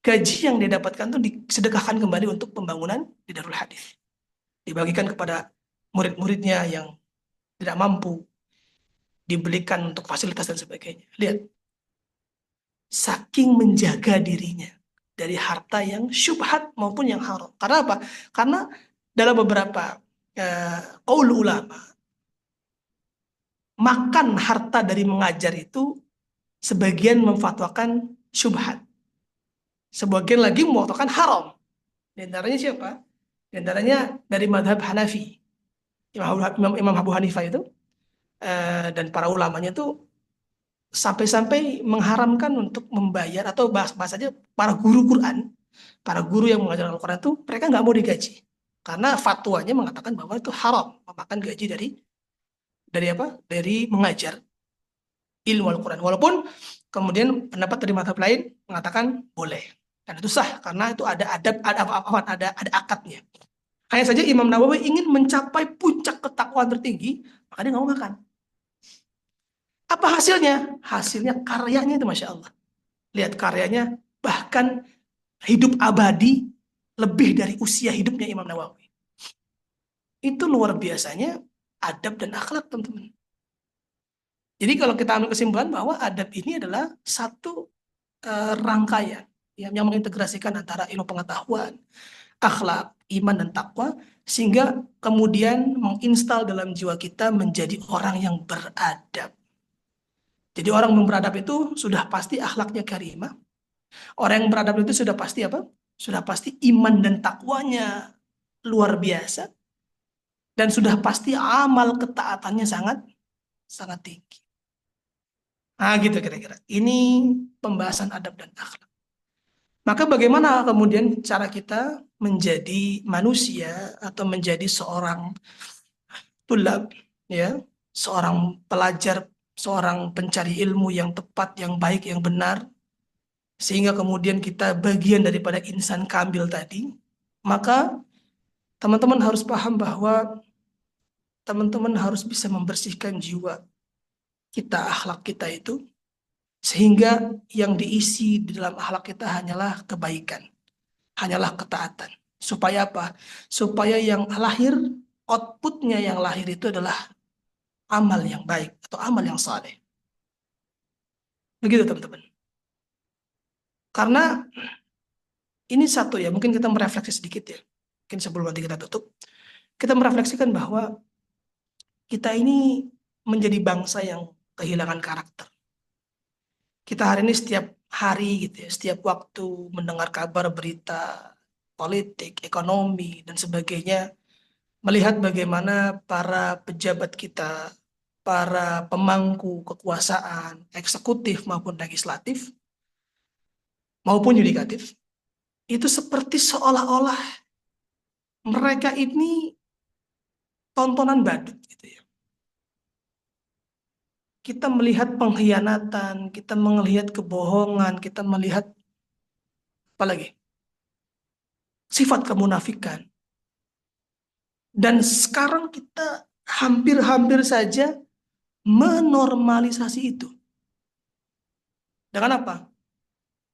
[SPEAKER 1] Gaji yang dia dapatkan itu disedekahkan kembali untuk pembangunan di Darul Hadis. Dibagikan kepada murid-muridnya yang tidak mampu, dibelikan untuk fasilitas dan sebagainya. Lihat, saking menjaga dirinya dari harta yang syubhat maupun yang haram. Karena apa? Karena dalam beberapa qaul ulama, makan harta dari mengajar itu sebagian memfatwakan syubhat. Sebagian lagi memfatwakan haram. Di antaranya siapa? Di antaranya dari madhab Hanafi. Imam Abu Hanifah itu dan para ulamanya itu sampai-sampai mengharamkan untuk membayar atau bahasanya para guru Quran, para guru yang mengajar Al-Quran itu mereka nggak mau digaji karena fatwanya mengatakan bahwa itu haram memakan gaji dari apa? Dari mengajar ilmu Al-Quran. Walaupun kemudian pendapat dari mazhab lain mengatakan boleh dan itu sah karena itu ada adab, ada akadnya. Hanya saja Imam Nawawi ingin mencapai puncak ketakwaan tertinggi, maka dia nggak mau makan. Apa hasilnya? Hasilnya karyanya itu Masya Allah. Lihat karyanya, bahkan hidup abadi lebih dari usia hidupnya Imam Nawawi. Itu luar biasanya adab dan akhlak teman-teman. Jadi kalau kita ambil kesimpulan bahwa adab ini adalah satu rangkaian yang mengintegrasikan antara ilmu pengetahuan, akhlak, iman, dan takwa, sehingga kemudian menginstal dalam jiwa kita menjadi orang yang beradab. Jadi orang yang beradab itu sudah pasti akhlaknya karimah. Orang yang beradab itu sudah pasti apa? Sudah pasti iman dan takwanya luar biasa. dan sudah pasti amal ketaatannya sangat sangat tinggi. Nah, gitu kira-kira. Ini pembahasan adab dan akhlak. Maka bagaimana kemudian cara kita menjadi manusia atau menjadi seorang tulab, ya, seorang pelajar, seorang pencari ilmu yang tepat, yang baik, yang benar, sehingga kemudian kita bagian daripada insan kamil tadi. Maka teman-teman harus paham bahwa teman-teman harus bisa membersihkan jiwa kita, akhlak kita itu, sehingga yang diisi di dalam akhlak kita hanyalah kebaikan, hanyalah ketaatan. Supaya apa? Supaya yang lahir, outputnya yang lahir itu adalah amal yang baik atau amal yang saleh. Begitu teman-teman. Karena ini satu ya, mungkin kita merefleksi sedikit ya. Mungkin sebelum nanti kita tutup, kita merefleksikan bahwa kita ini menjadi bangsa yang kehilangan karakter. Kita hari ini setiap hari gitu ya, setiap waktu mendengar kabar berita politik, ekonomi, dan sebagainya, melihat bagaimana para pejabat kita, para pemangku kekuasaan, eksekutif maupun legislatif, maupun yudikatif, itu seperti seolah-olah mereka ini tontonan badut gitu ya. Kita melihat pengkhianatan, kita melihat kebohongan, kita melihat apa lagi? Sifat kemunafikan. Dan sekarang kita hampir-hampir saja menormalisasi itu. Dengan apa?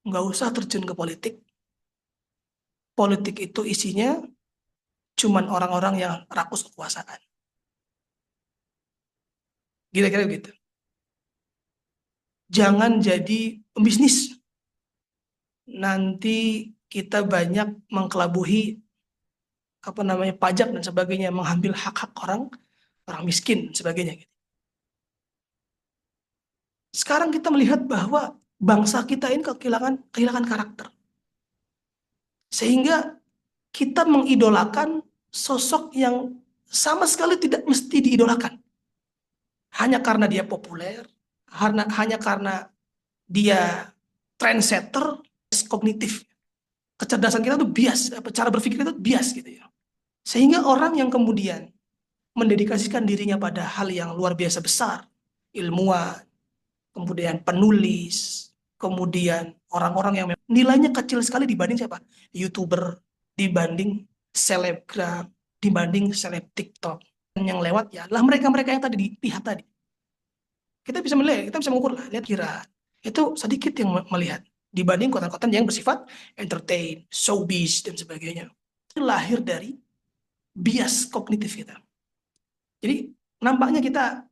[SPEAKER 1] Nggak usah terjun ke politik. Politik itu isinya cuman orang-orang yang rakus kekuasaan. Kira-kira gitu. Jangan jadi pembisnis. Nanti kita banyak mengkelabuhi apa namanya pajak dan sebagainya, mengambil hak-hak orang orang miskin dan sebagainya. Sekarang kita melihat bahwa bangsa kita ini kehilangan karakter. Sehingga kita mengidolakan sosok yang sama sekali tidak mesti diidolakan. Hanya karena dia populer, hanya karena dia trendsetter, kognitif. Kecerdasan kita tuh bias, cara berpikir itu bias gitu ya. Sehingga orang yang kemudian mendedikasikan dirinya pada hal yang luar biasa besar, ilmuwan, kemudian penulis, kemudian orang-orang yang nilainya kecil sekali dibanding siapa? YouTuber, dibanding selebgram, dibanding seleb TikTok. Dan yang lewat ya adalah mereka-mereka yang tadi dilihat tadi. Kita bisa melihat, kita bisa mengukur lah, lihat kira. Itu sedikit yang melihat dibanding konten-konten yang bersifat entertain, showbiz, dan sebagainya. Itu lahir dari bias kognitif kita. Jadi nampaknya kita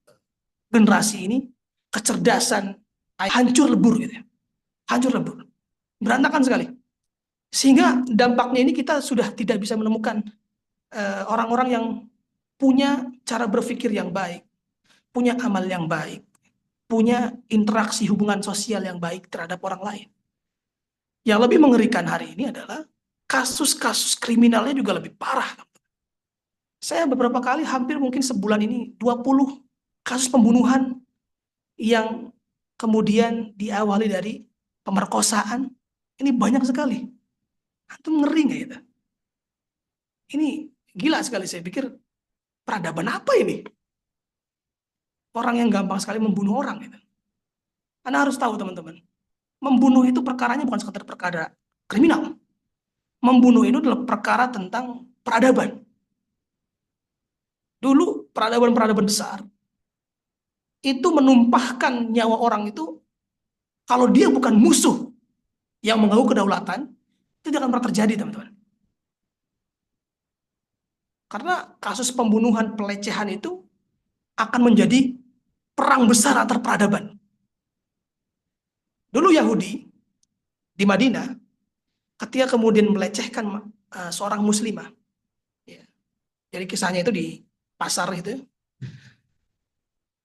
[SPEAKER 1] generasi ini kecerdasan hancur lebur gitu ya. Hancur lebur. Berantakan sekali. Sehingga dampaknya ini kita sudah tidak bisa menemukan orang-orang yang punya cara berpikir yang baik, punya amal yang baik, punya interaksi hubungan sosial yang baik terhadap orang lain. Yang lebih mengerikan hari ini adalah kasus-kasus kriminalnya juga lebih parah. Saya beberapa kali, hampir mungkin sebulan ini, 20 kasus pembunuhan yang kemudian diawali dari pemerkosaan. Ini banyak sekali. Itu ngeri nggak ya? Ini gila sekali, saya pikir peradaban apa ini? Orang yang gampang sekali membunuh orang. Gitu. Anda harus tahu teman-teman, membunuh itu perkaranya bukan sekedar perkara kriminal. Membunuh itu adalah perkara tentang peradaban. Dulu peradaban-peradaban besar itu menumpahkan nyawa orang itu, kalau dia bukan musuh yang mengganggu kedaulatan, itu tidak akan pernah terjadi teman-teman. Karena kasus pembunuhan, pelecehan itu akan menjadi perang besar antar peradaban. Dulu Yahudi di Madinah, ketika kemudian melecehkan seorang muslimah, ya, jadi kisahnya itu di pasar itu,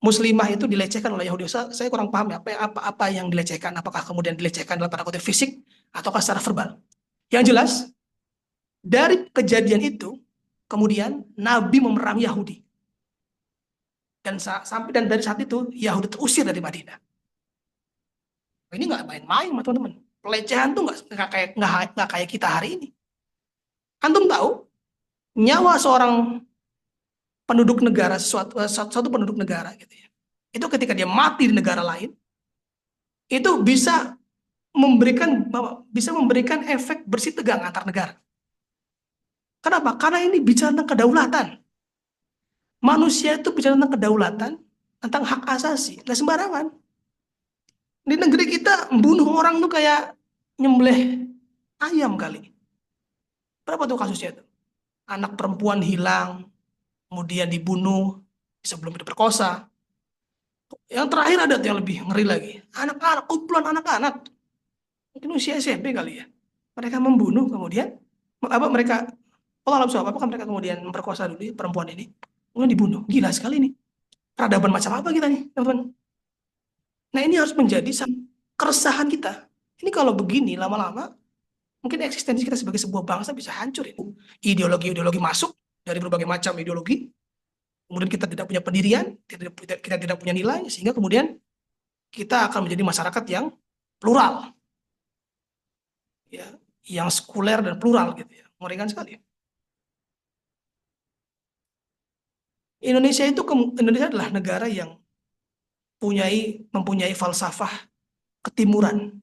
[SPEAKER 1] muslimah itu dilecehkan oleh Yahudi. Saya kurang paham ya, apa yang dilecehkan, apakah kemudian dilecehkan dalam tanda kutip fisik ataukah secara verbal. Yang jelas dari kejadian itu kemudian Nabi memerangi Yahudi. Dan dari saat itu Yahudi terusir dari Madinah. Ini nggak main-main, teman-teman. Pelecehan tuh nggak kayak kita hari ini. Antum tahu nyawa seorang penduduk negara, suatu penduduk negara gitu ya, itu ketika dia mati di negara lain, itu bisa memberikan efek bersih tegang antar negara. Kenapa? Karena ini bicara tentang kedaulatan. Manusia itu bicara tentang kedaulatan, tentang hak asasi, nggak sembarangan. Di negeri kita membunuh orang tuh kayak nyembelih ayam kali. Berapa tuh kasusnya tuh? Anak perempuan hilang, kemudian dibunuh sebelum diperkosa. Yang terakhir ada yang lebih ngeri lagi. Anak-anak, kumpulan anak-anak. Mungkin usia SMP kali ya. Mereka membunuh kemudian, mereka, Allah alam apakah mereka kemudian memperkosa dulu perempuan ini. Kemudian dibunuh. Gila sekali nih. Peradaban macam apa kita nih, teman-teman? Nah ini harus menjadi keresahan kita. Ini kalau begini lama-lama, mungkin eksistensi kita sebagai sebuah bangsa bisa hancur ini. Ideologi-ideologi masuk dari berbagai macam ideologi. Kemudian kita tidak punya pendirian, kita tidak punya nilai, sehingga kemudian kita akan menjadi masyarakat yang plural, ya, yang sekuler dan plural gitu ya, mengerikan sekali. Indonesia adalah negara yang mempunyai falsafah ketimuran,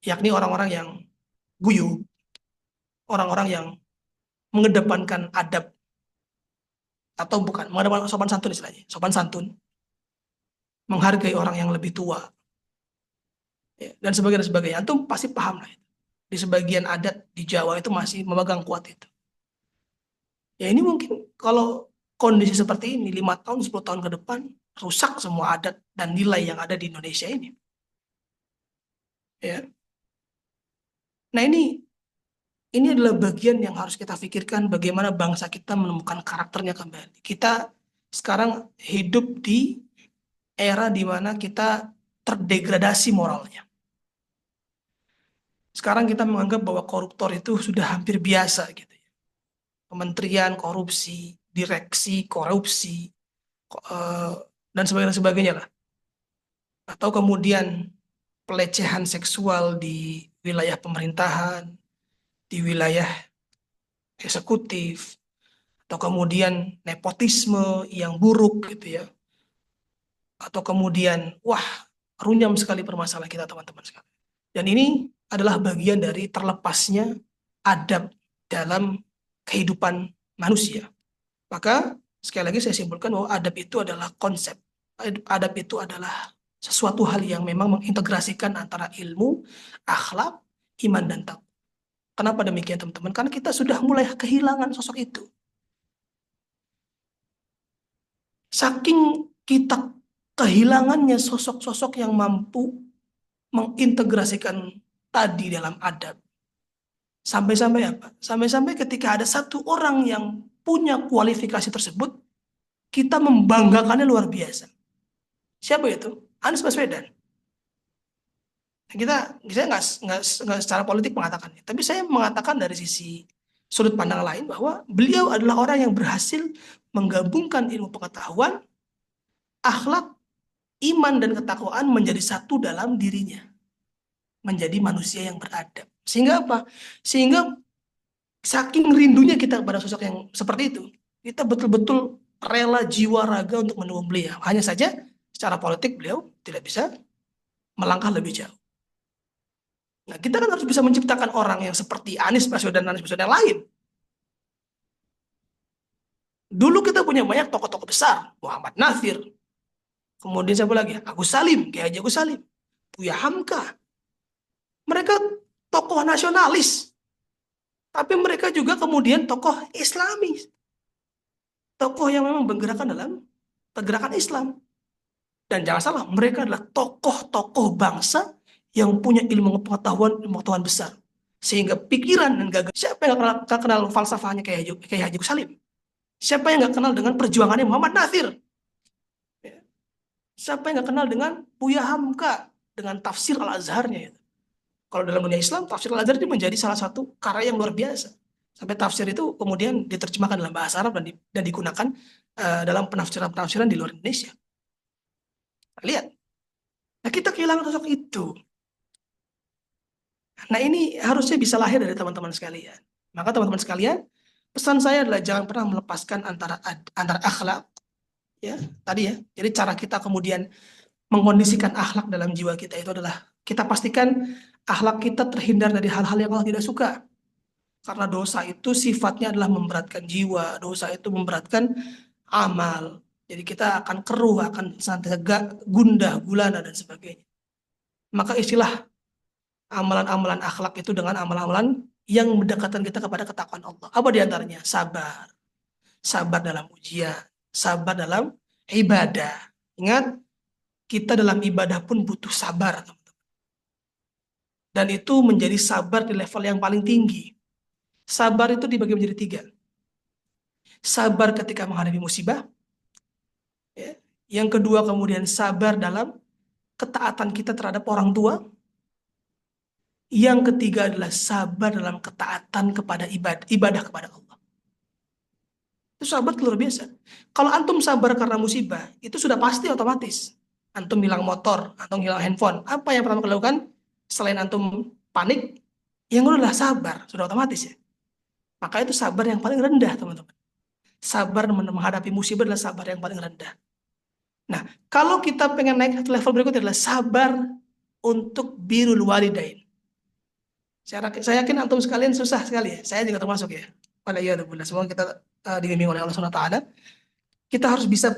[SPEAKER 1] yakni orang-orang yang guyup, orang-orang yang mengedepankan adab, atau bukan, mengedepankan sopan santun istilahnya, sopan santun, menghargai orang yang lebih tua, ya, dan sebagainya. Antum pasti paham lah itu. Di sebagian adat di Jawa itu masih memegang kuat itu. Ya ini mungkin kalau kondisi seperti ini 5 tahun, 10 tahun ke depan, rusak semua adat dan nilai yang ada di Indonesia ini. Ya. Nah ini adalah bagian yang harus kita pikirkan, bagaimana bangsa kita menemukan karakternya kembali. Kita sekarang hidup di era di mana kita terdegradasi moralnya. Sekarang kita menganggap bahwa koruptor itu sudah hampir biasa gitu ya. Kementerian korupsi, direksi korupsi, dan sebagainya lah. Atau kemudian pelecehan seksual di wilayah pemerintahan, di wilayah eksekutif, atau kemudian nepotisme yang buruk gitu ya. Atau kemudian, wah, runyam sekali permasalahan kita teman-teman sekalian. Dan ini adalah bagian dari terlepasnya adab dalam kehidupan manusia. Maka sekali lagi saya simpulkan bahwa adab itu adalah konsep. Adab itu adalah sesuatu hal yang memang mengintegrasikan antara ilmu, akhlak, iman, dan takwa. Kenapa demikian teman-teman? Karena kita sudah mulai kehilangan sosok itu. Saking kita kehilangannya sosok-sosok yang mampu mengintegrasikan tadi dalam adab. Sampai-sampai apa? Sampai-sampai ketika ada satu orang yang punya kualifikasi tersebut, kita membanggakannya luar biasa. Siapa itu? Anies Baswedan. Saya nggak secara politik mengatakannya, tapi saya mengatakan dari sisi sudut pandang lain bahwa beliau adalah orang yang berhasil menggabungkan ilmu pengetahuan, akhlak, iman, dan ketakwaan menjadi satu dalam dirinya. Menjadi manusia yang beradab. Sehingga apa? Sehingga saking rindunya kita pada sosok yang seperti itu, kita betul-betul rela jiwa raga untuk mendukung beliau. Hanya saja secara politik beliau tidak bisa melangkah lebih jauh. Nah, kita kan harus bisa menciptakan orang yang seperti Anies Baswedan yang lain. Dulu kita punya banyak tokoh-tokoh besar, Muhammad Natsir, kemudian siapa lagi? Agus Salim, Kiai Haji Agus Salim, Buya Hamka. Mereka tokoh nasionalis, tapi mereka juga kemudian tokoh Islamis, tokoh yang memang bergerakan dalam pergerakan Islam. Dan jangan salah, mereka adalah tokoh-tokoh bangsa yang punya ilmu pengetahuan besar. Sehingga pikiran dan gagasan, siapa yang nggak kenal falsafahnya kayak Haji Agus Salim? Siapa yang nggak kenal dengan perjuangannya Muhammad Natsir? Siapa yang nggak kenal dengan Buya Hamka, dengan tafsir Al-Azharnya? Kalau dalam dunia Islam, tafsir Al-Azhar itu menjadi salah satu karya yang luar biasa. Sampai tafsir itu kemudian diterjemahkan dalam bahasa Arab dan digunakan dalam penafsiran-penafsiran di luar Indonesia. Lihat, nah kita kehilangan sosok itu. Nah ini harusnya bisa lahir dari teman-teman sekalian. Maka teman-teman sekalian, pesan saya adalah jangan pernah melepaskan antara akhlak, ya tadi ya. Jadi cara kita kemudian mengkondisikan akhlak dalam jiwa kita itu adalah kita pastikan akhlak kita terhindar dari hal-hal yang Allah tidak suka. Karena dosa itu sifatnya adalah memberatkan jiwa, dosa itu memberatkan amal. Jadi kita akan keruh, akan senantiasa gundah, gulana dan sebagainya. Maka istilah amalan-amalan akhlak itu dengan amalan-amalan yang mendekatkan kita kepada ketakwaan Allah. Apa diantaranya? Sabar. Sabar dalam ujian. Sabar dalam ibadah. Ingat, kita dalam ibadah pun butuh sabar. Dan itu menjadi sabar di level yang paling tinggi. Sabar itu dibagi menjadi 3. Sabar ketika menghadapi musibah. Ya. Yang kedua kemudian sabar dalam ketaatan kita terhadap orang tua. Yang ketiga adalah sabar dalam ketaatan kepada ibadah kepada Allah. Itu sahabat luar biasa. Kalau antum sabar karena musibah, itu sudah pasti otomatis. Antum hilang motor, antum hilang handphone. Apa yang pertama lakukan? Selain antum panik, yang kedua adalah sabar. Sudah otomatis ya. Maka itu sabar yang paling rendah, teman-teman. Sabar menghadapi musibah adalah sabar yang paling rendah. Nah, kalau kita pengen naik ke level berikutnya adalah sabar untuk birrul walidain. Saya yakin antum sekalian susah sekali ya. Saya juga termasuk ya. Waliyadzubillah. Semoga kita dibimbing oleh Allah Subhanahu wa taala. Kita harus bisa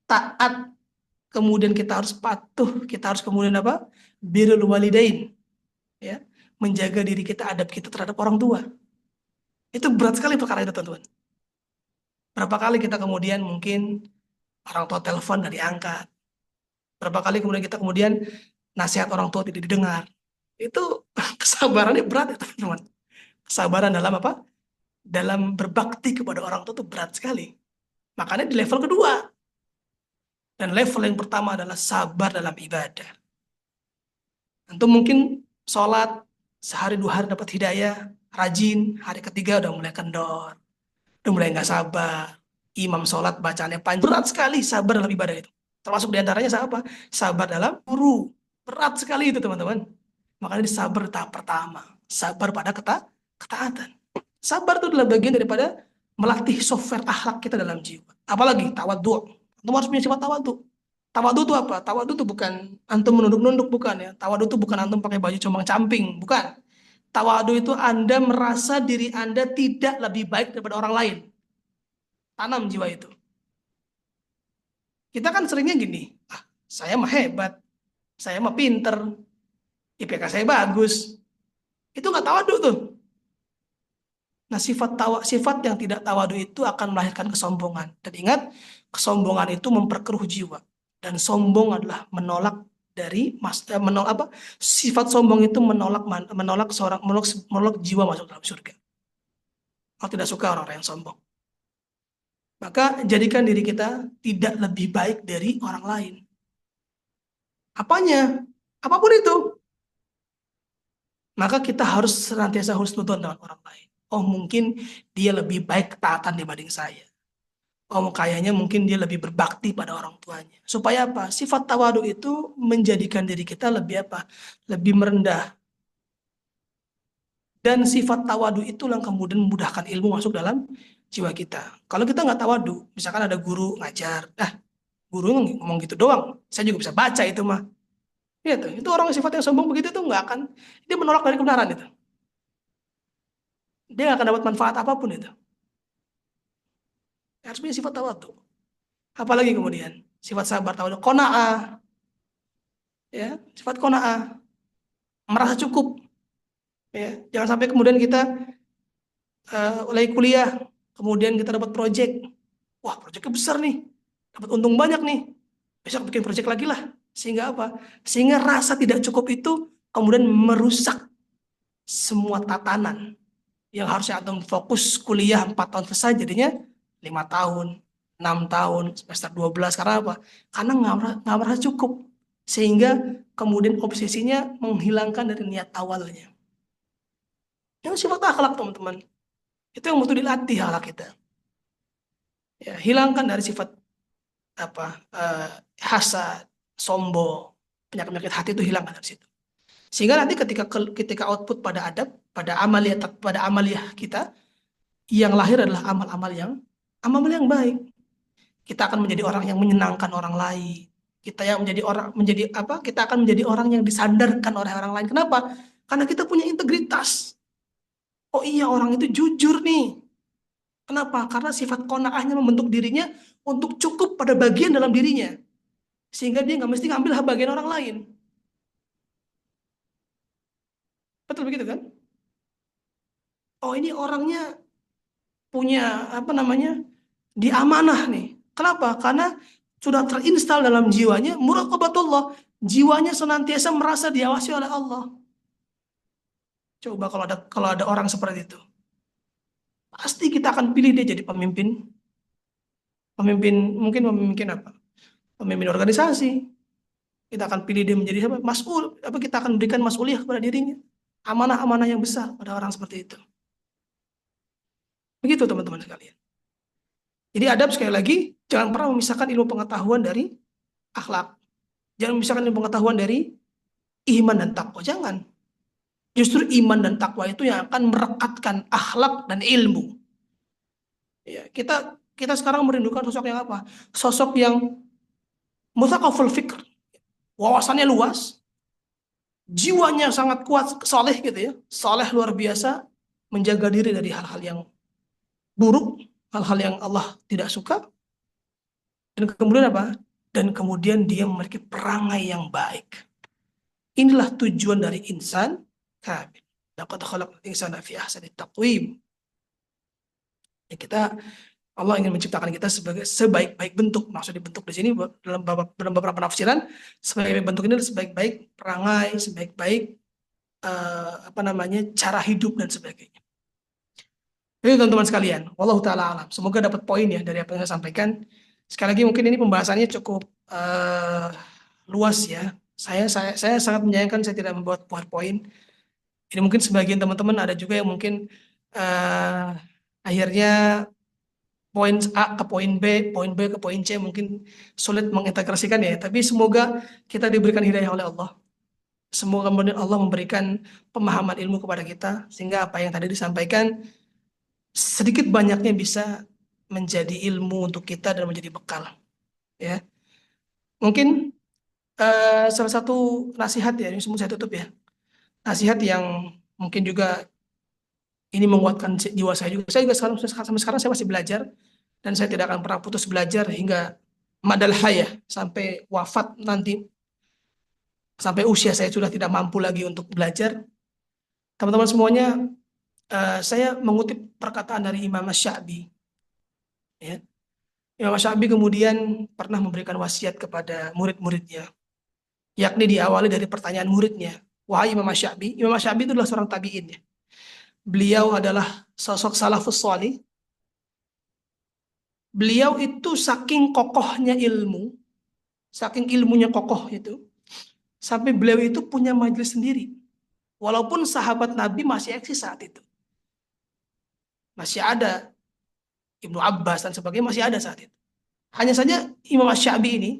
[SPEAKER 1] taat, kemudian kita harus patuh, kita harus kemudian apa? Birrul walidain. Ya. Menjaga diri kita, adab kita terhadap orang tua. Itu berat sekali perkara itu, teman-teman. Berapa kali kita kemudian mungkin orang tua telepon dari angkat. Berapa kali kemudian kita nasihat orang tua tidak didengar. Itu kesabarannya berat ya, teman-teman. Kesabaran dalam apa? Dalam berbakti kepada orang tua itu berat sekali. Makanya di level kedua. Dan level yang pertama adalah sabar dalam ibadah. Tentu mungkin sholat sehari 2 hari dapat hidayah, rajin, hari ketiga udah mulai kendor, udah mulai nggak sabar. Imam sholat bacaannya panjang, berat sekali sabar dalam ibadah itu. Termasuk diantaranya apa? Sabar dalam guru. Berat sekali itu teman-teman. Makanya sabar tahap pertama. Sabar pada ketaatan. Sabar itu adalah bagian daripada melatih software akhlak kita dalam jiwa. Apalagi tawadhu. Antum harus punya sifat tawadhu. Tawadhu itu apa? Tawadhu itu bukan antum menunduk-nunduk, bukan ya. Tawadhu itu bukan antum pakai baju compang-camping, bukan. Tawadhu itu Anda merasa diri Anda tidak lebih baik daripada orang lain. Tanam jiwa itu. Kita kan seringnya gini, saya mah hebat, saya mah pinter, IPK saya bagus. Itu nggak tawadhu tuh. Nah, sifat yang tidak tawadu itu akan melahirkan kesombongan. Dan ingat, kesombongan itu memperkeruh jiwa. Dan sombong adalah menolak sifat sombong itu menolak jiwa masuk dalam surga. Allah tidak suka orang-orang yang sombong. Maka jadikan diri kita tidak lebih baik dari orang lain. Apanya? Apapun itu. Maka kita harus senantiasa husnudzon dengan orang lain. Oh, mungkin dia lebih baik ketaatan dibanding saya. Oh, kayaknya mungkin dia lebih berbakti pada orang tuanya. Supaya apa? Sifat tawadu itu menjadikan diri kita lebih apa? Lebih merendah. Dan sifat tawadu itulah yang kemudian memudahkan ilmu masuk dalam jiwa kita. Kalau kita nggak tawadu, misalkan ada guru ngajar, guru ngomong gitu doang, saya juga bisa baca itu mah. Ya tuh, itu orang sifat yang sombong begitu tuh nggak akan, dia menolak dari kebenaran itu. Dia nggak akan dapat manfaat apapun itu. Harus punya sifat tawadu. Apalagi kemudian sifat sabar tawadu, qanaah. Ya, sifat qanaah. Merasa cukup. Ya, jangan sampai kemudian kita mulai kuliah, kemudian kita dapat proyek. Wah, proyeknya besar nih. Dapat untung banyak nih. Besok bikin proyek lagi lah. Sehingga apa? Sehingga rasa tidak cukup itu kemudian merusak semua tatanan yang harusnya antum fokus kuliah 4 tahun selesai jadinya 5 tahun, 6 tahun, semester 12. Karena apa? Karena nggak merasa cukup. Sehingga kemudian obsesinya menghilangkan dari niat awalnya. Yang sifat akhlak, teman-teman. Itu yang butuh dilatih akhlak kita. Ya, hilangkan dari sifat apa hasad, sombong, penyakit-penyakit hati itu hilangkan dari situ. Sehingga nanti ketika output pada adab, pada amaliyah kita, yang lahir adalah amal yang baik. Kita akan menjadi orang yang menyenangkan orang lain. Kita akan menjadi orang yang disandarkan oleh orang lain. Kenapa? Karena kita punya integritas. Oh iya, orang itu jujur nih. Kenapa? Karena sifat qanaahnya membentuk dirinya untuk cukup pada bagian dalam dirinya. Sehingga dia nggak mesti ngambil bagian orang lain. Betul begitu kan? Oh ini orangnya punya apa namanya, diamanah nih. Kenapa? Karena sudah terinstal dalam jiwanya muraqabatullah. Jiwanya senantiasa merasa diawasi oleh Allah. Coba kalau ada orang seperti itu, pasti kita akan pilih dia jadi pemimpin. Pemimpin mungkin pemimpin apa? Pemimpin organisasi. Kita akan pilih dia menjadi apa? Mas'ul. Apa kita akan berikan mas'uliyah kepada dirinya. Amanah-amanah yang besar pada orang seperti itu. Begitu teman-teman sekalian. Jadi adab sekali lagi, jangan pernah memisahkan ilmu pengetahuan dari akhlak. Jangan memisahkan ilmu pengetahuan dari iman dan takwa. Jangan. Justru iman dan takwa itu yang akan merekatkan akhlak dan ilmu. Ya, kita sekarang merindukan sosok yang apa? Sosok yang mutsaqaful fikr, wawasannya luas, jiwanya sangat kuat, soleh gitu ya, soleh luar biasa, menjaga diri dari hal-hal yang buruk, hal-hal yang Allah tidak suka, dan kemudian apa? Dan kemudian dia memiliki perangai yang baik. Inilah tujuan dari insan kamil. Laqad khalaqnal insana fi ahsani taqwim. Ya, Allah ingin menciptakan kita sebagai sebaik-baik bentuk. Maksud dibentuk di sini dalam beberapa penafsiran, sebaik-baik bentuk ini adalah sebaik-baik perangai, sebaik-baik apa namanya, cara hidup dan sebagainya. Jadi teman-teman sekalian, wallahu taala alam. Semoga dapat poin ya dari apa yang saya sampaikan. Sekali lagi mungkin ini pembahasannya cukup luas ya. Saya sangat menyayangkan saya tidak membuat PowerPoint. Ini mungkin sebagian teman-teman ada juga yang mungkin eh, akhirnya poin A ke poin B ke poin C mungkin sulit mengintegrasikan ya. Tapi semoga kita diberikan hidayah oleh Allah. Semoga kemudian Allah memberikan pemahaman ilmu kepada kita sehingga apa yang tadi disampaikan sedikit banyaknya bisa menjadi ilmu untuk kita dan menjadi bekal. Ya, mungkin salah satu nasihat ya, ini semua saya tutup ya. Nasihat yang mungkin juga ini menguatkan jiwa saya juga. Saya juga sampai sekarang saya masih belajar dan saya tidak akan pernah putus belajar hingga madal hayah sampai wafat nanti, sampai usia saya sudah tidak mampu lagi untuk belajar. Teman-teman semuanya, saya mengutip perkataan dari Imam Syafi'i. Ya. Imam Syafi'i kemudian pernah memberikan wasiat kepada murid-muridnya, yakni diawali dari pertanyaan muridnya, wahai Imam Syafi'i. Imam Syafi'i itu adalah seorang tabi'in ya. Beliau adalah sosok salafus salih. Beliau itu saking kokohnya ilmu, saking ilmunya kokoh itu, sampai beliau itu punya majelis sendiri. Walaupun sahabat Nabi masih eksis saat itu. Masih ada Ibnu Abbas dan sebagainya, masih ada saat itu. Hanya saja Imam Syafi'i ini,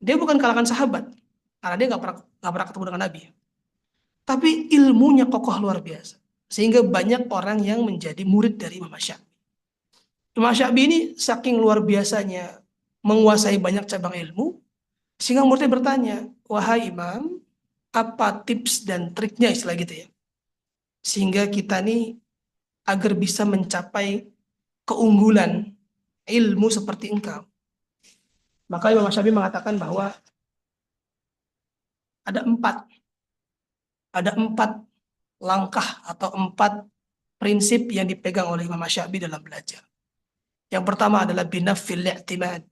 [SPEAKER 1] dia bukan kalangan sahabat. Karena dia nggak pernah ketemu dengan Nabi. Tapi ilmunya kokoh luar biasa. Sehingga banyak orang yang menjadi murid dari Imam Syafi'i. Imam Syafi'i ini saking luar biasanya menguasai banyak cabang ilmu, sehingga muridnya bertanya, wahai Imam, apa tips dan triknya istilah gitu ya, sehingga kita nih agar bisa mencapai keunggulan ilmu seperti engkau. Maka Imam Syafi'i mengatakan bahwa ada empat, ada empat langkah atau empat prinsip yang dipegang oleh Imam Syafi'i dalam belajar. Yang pertama adalah binafil i'timad,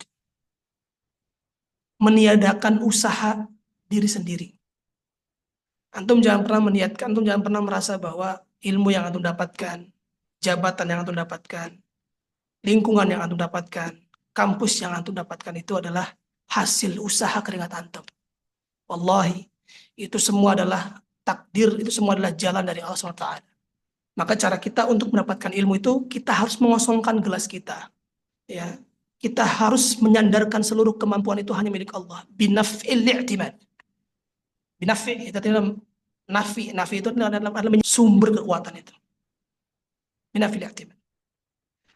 [SPEAKER 1] meniadakan usaha diri sendiri. Antum jangan pernah merasa bahwa ilmu yang antum dapatkan, jabatan yang antum dapatkan, lingkungan yang antum dapatkan, kampus yang antum dapatkan itu adalah hasil usaha keringat antum. Wallahi, itu semua adalah takdir, itu semua adalah jalan dari Allah SWT. Maka cara kita untuk mendapatkan ilmu itu kita harus mengosongkan gelas kita, ya. Kita harus menyandarkan seluruh kemampuan itu hanya milik Allah. Binaf'il i'timad. Binafi itu adalah nafi itu adalah sumber kekuatan itu. Binaf'il i'timad.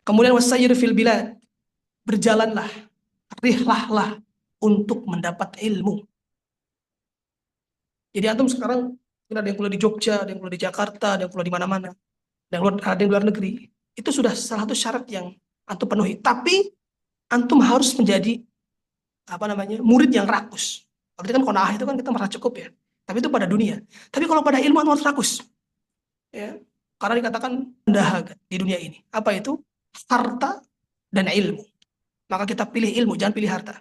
[SPEAKER 1] Kemudian wasayyir fil bilad, berjalanlah, rihlahlah untuk mendapat ilmu. Jadi antum sekarang ada yang kuliah di Jogja, ada yang kuliah di Jakarta, ada yang kuliah di mana-mana, ada yang luar negeri. Itu sudah salah satu syarat yang antum penuhi. Tapi antum harus menjadi murid yang rakus. Kalau kan qanaah itu kan kita merasa cukup ya. Tapi itu pada dunia. Tapi kalau pada ilmu antum harus rakus. Ya. Karena dikatakan dahaga di dunia ini. Apa itu? Harta dan ilmu. Maka kita pilih ilmu, jangan pilih harta.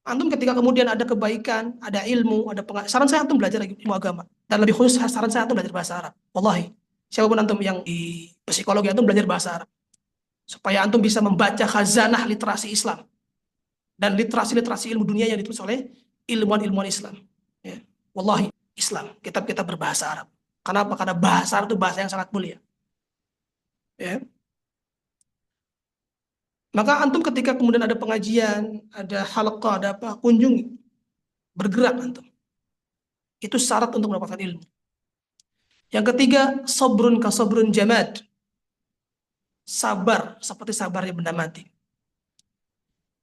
[SPEAKER 1] Antum ketika kemudian ada kebaikan, ada ilmu, ada saran saya antum belajar ilmu agama. Dan lebih khusus saran saya antum belajar bahasa Arab. Wallahi. Siapapun antum yang di psikologi antum belajar bahasa Arab. Supaya antum bisa membaca khazanah literasi Islam. Dan literasi-literasi ilmu dunia yang ditulis oleh ilmuwan-ilmuwan Islam. Ya. Wallahi, Islam. Kitab-kitab berbahasa Arab. Kenapa? Karena bahasa Arab itu bahasa yang sangat mulia. Ya. Maka antum ketika kemudian ada pengajian, ada halaqah, ada apa, kunjungi. Bergerak antum. Itu syarat untuk mendapatkan ilmu. Yang ketiga, sabrun ka sabrun jamad. Sabar seperti sabarnya benda mati.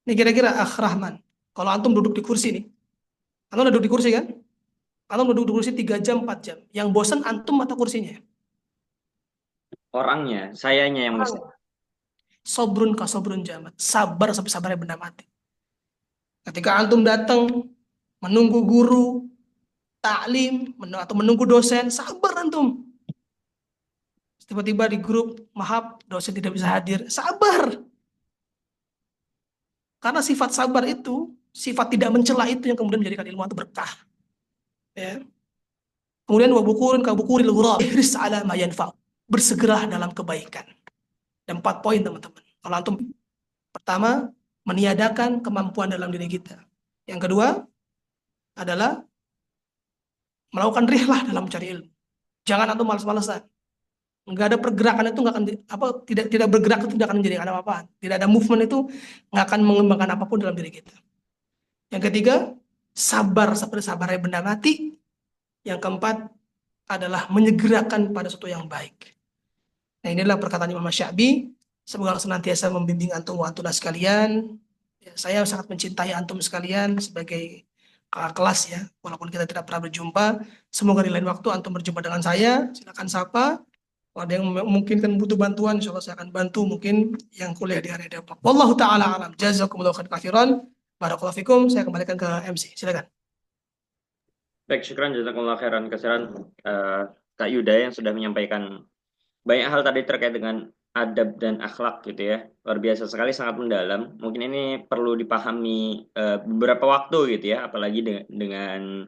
[SPEAKER 1] Ini kira-kira Rahman. Kalau antum duduk di kursi nih. Antum udah duduk di kursi kan? Antum duduk di kursi 3 jam, 4 jam. Yang bosan antum atau kursinya?
[SPEAKER 2] Orangnya, sayanya yang mesti.
[SPEAKER 1] Sabrun ka sabrun jamad. Sabar sampai sabarnya benda mati. Ketika antum datang menunggu guru, taklim, atau menunggu dosen, sabar antum. Tiba-tiba di grup, maaf, dosen tidak bisa hadir. Sabar. Karena sifat sabar itu, sifat tidak mencela itu yang kemudian menjadikan ilmu itu berkah. Ya. Kemudian wabukurin kabukuril ghurab, ihris ala ma yanfa'. Bersegera dalam kebaikan. Dan 4 poin teman-teman. Kalau antum pertama, meniadakan kemampuan dalam diri kita. Yang kedua adalah melakukan rihlah dalam mencari ilmu. Jangan antum malas-malasan. Nggak ada pergerakan itu nggak akan tidak bergerak itu tidak akan menjadi apa-apa. Tidak ada movement itu nggak akan mengembangkan apapun dalam diri kita. Yang ketiga, sabar seperti sabarnya benda mati. Yang keempat adalah menyegerakan pada sesuatu yang baik. Nah, inilah perkataan Imam Syafi'i. Semoga Allah senantiasa membimbing antum wa antum sekalian. Ya, saya sangat mencintai antum sekalian sebagai kakak kelas ya. Walaupun kita tidak pernah berjumpa, semoga di lain waktu antum berjumpa dengan saya. Silakan sapa. Kalau ada yang mungkin kan butuh bantuan, insya Allah saya akan bantu mungkin yang kuliah di area Depok. Wallahu taala alam. Jazakumullahu khairan. Barakallahu fikum. Saya kembalikan ke MC. Silakan.
[SPEAKER 2] Baik, syukran jazakumullah khairan kasiran Kak Yuda yang sudah menyampaikan banyak hal tadi terkait dengan adab dan akhlak gitu ya. Luar biasa sekali, sangat mendalam. Mungkin ini perlu dipahami beberapa waktu gitu ya, apalagi dengan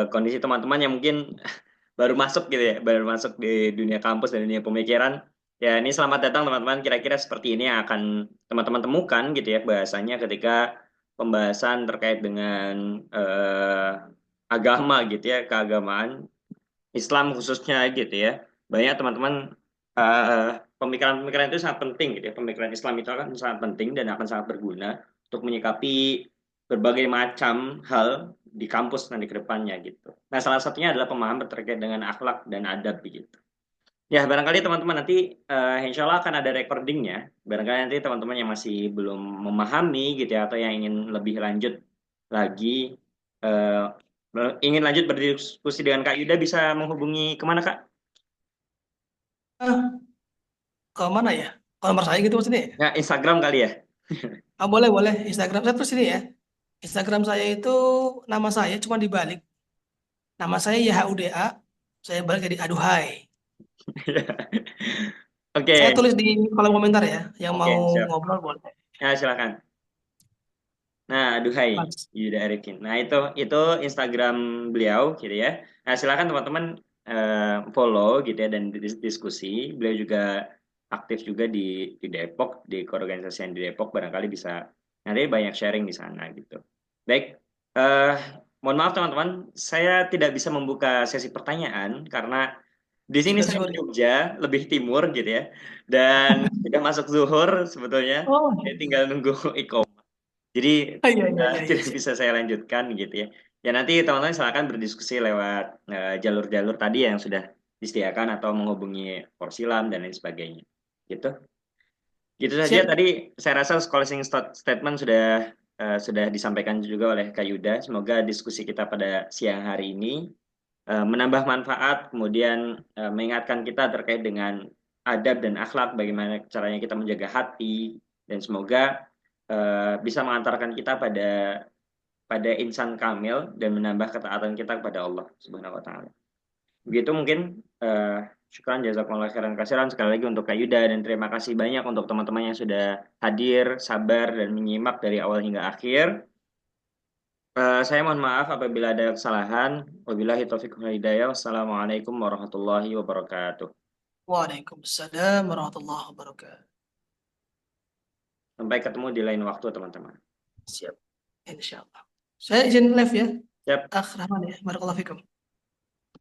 [SPEAKER 2] kondisi teman-teman yang mungkin baru masuk gitu ya, baru masuk di dunia kampus dan dunia pemikiran. Ya, ini selamat datang teman-teman. Kira-kira seperti ini yang akan teman-teman temukan gitu ya bahasanya ketika pembahasan terkait dengan agama gitu ya, keagamaan Islam khususnya gitu ya. Banyak teman-teman pemikiran-pemikiran itu sangat penting gitu ya. Pemikiran Islam itu akan sangat penting dan akan sangat berguna untuk menyikapi berbagai macam hal di kampus nanti ke depannya gitu. Nah, salah satunya adalah pemahaman terkait dengan akhlak dan adab begitu. Ya, barangkali teman-teman nanti insya Allah akan ada recordingnya. Barangkali nanti teman-teman yang masih belum memahami gitu ya, atau yang ingin lebih lanjut lagi, eh, ingin lanjut berdiskusi dengan Kak Yuda bisa menghubungi kemana Kak?
[SPEAKER 1] Ah, ke mana ya? Ke nomor saya gitu maksudnya ya?
[SPEAKER 2] Ya, Instagram kali ya?
[SPEAKER 1] Ah, boleh, boleh. Instagram saya terus ini ya. Instagram saya itu nama saya cuma dibalik. Nama saya YHUDA. Saya balik jadi aduhai. Saya
[SPEAKER 2] Oke,
[SPEAKER 1] tulis di kolom komentar ya. Yang mau
[SPEAKER 2] oke, siap.
[SPEAKER 1] ngobrol boleh.
[SPEAKER 2] Ya, silakan. Nah, aduhai,
[SPEAKER 1] Mas.
[SPEAKER 2] Yuda Arifin. Nah, itu Instagram beliau gitu ya. Nah, silakan teman-teman follow gitu ya dan diskusi. Beliau juga aktif juga di Depok, di keorganisasian di Depok, barangkali bisa nanti banyak sharing di sana gitu. Baik, eh mohon maaf teman-teman, saya tidak bisa membuka sesi pertanyaan karena Di sini
[SPEAKER 1] Sudah
[SPEAKER 2] saya
[SPEAKER 1] zuhur
[SPEAKER 2] di
[SPEAKER 1] ya?
[SPEAKER 2] Jogja, lebih timur gitu ya. Dan sudah masuk zuhur sebetulnya.
[SPEAKER 1] Oh,
[SPEAKER 2] Saya tinggal nunggu iqomah. Jadi
[SPEAKER 1] iya, iya, iya, iya.
[SPEAKER 2] tidak bisa saya lanjutkan gitu ya. Ya nanti teman-teman silakan berdiskusi lewat jalur-jalur tadi yang sudah disediakan atau menghubungi Porsilam dan lain sebagainya. Gitu. Gitu saja
[SPEAKER 1] Siap.
[SPEAKER 2] tadi saya rasa closing statement sudah disampaikan juga oleh Kak Yuda. Semoga diskusi kita pada siang hari ini menambah manfaat, kemudian mengingatkan kita terkait dengan adab dan akhlak, bagaimana caranya kita menjaga hati, dan semoga bisa mengantarkan kita pada insan kamil dan menambah ketaatan kita kepada Allah Subhanahu wa taala. Begitu mungkin syukran jazakumullah khairan kasiran sekali lagi untuk Kak Yuda, dan terima kasih banyak untuk teman-teman yang sudah hadir, sabar dan menyimak dari awal hingga akhir. Saya mohon maaf apabila ada kesalahan. Wabillahi taufiq wal hidayah. Wassalamualaikum warahmatullahi wabarakatuh.
[SPEAKER 1] Waalaikumsalam warahmatullahi wabarakatuh.
[SPEAKER 2] Sampai ketemu di lain waktu, teman-teman.
[SPEAKER 1] Siap. Insya Allah. Saya izin live ya.
[SPEAKER 2] Siap.
[SPEAKER 1] Akh Rahman ya. Barakallahu fikum.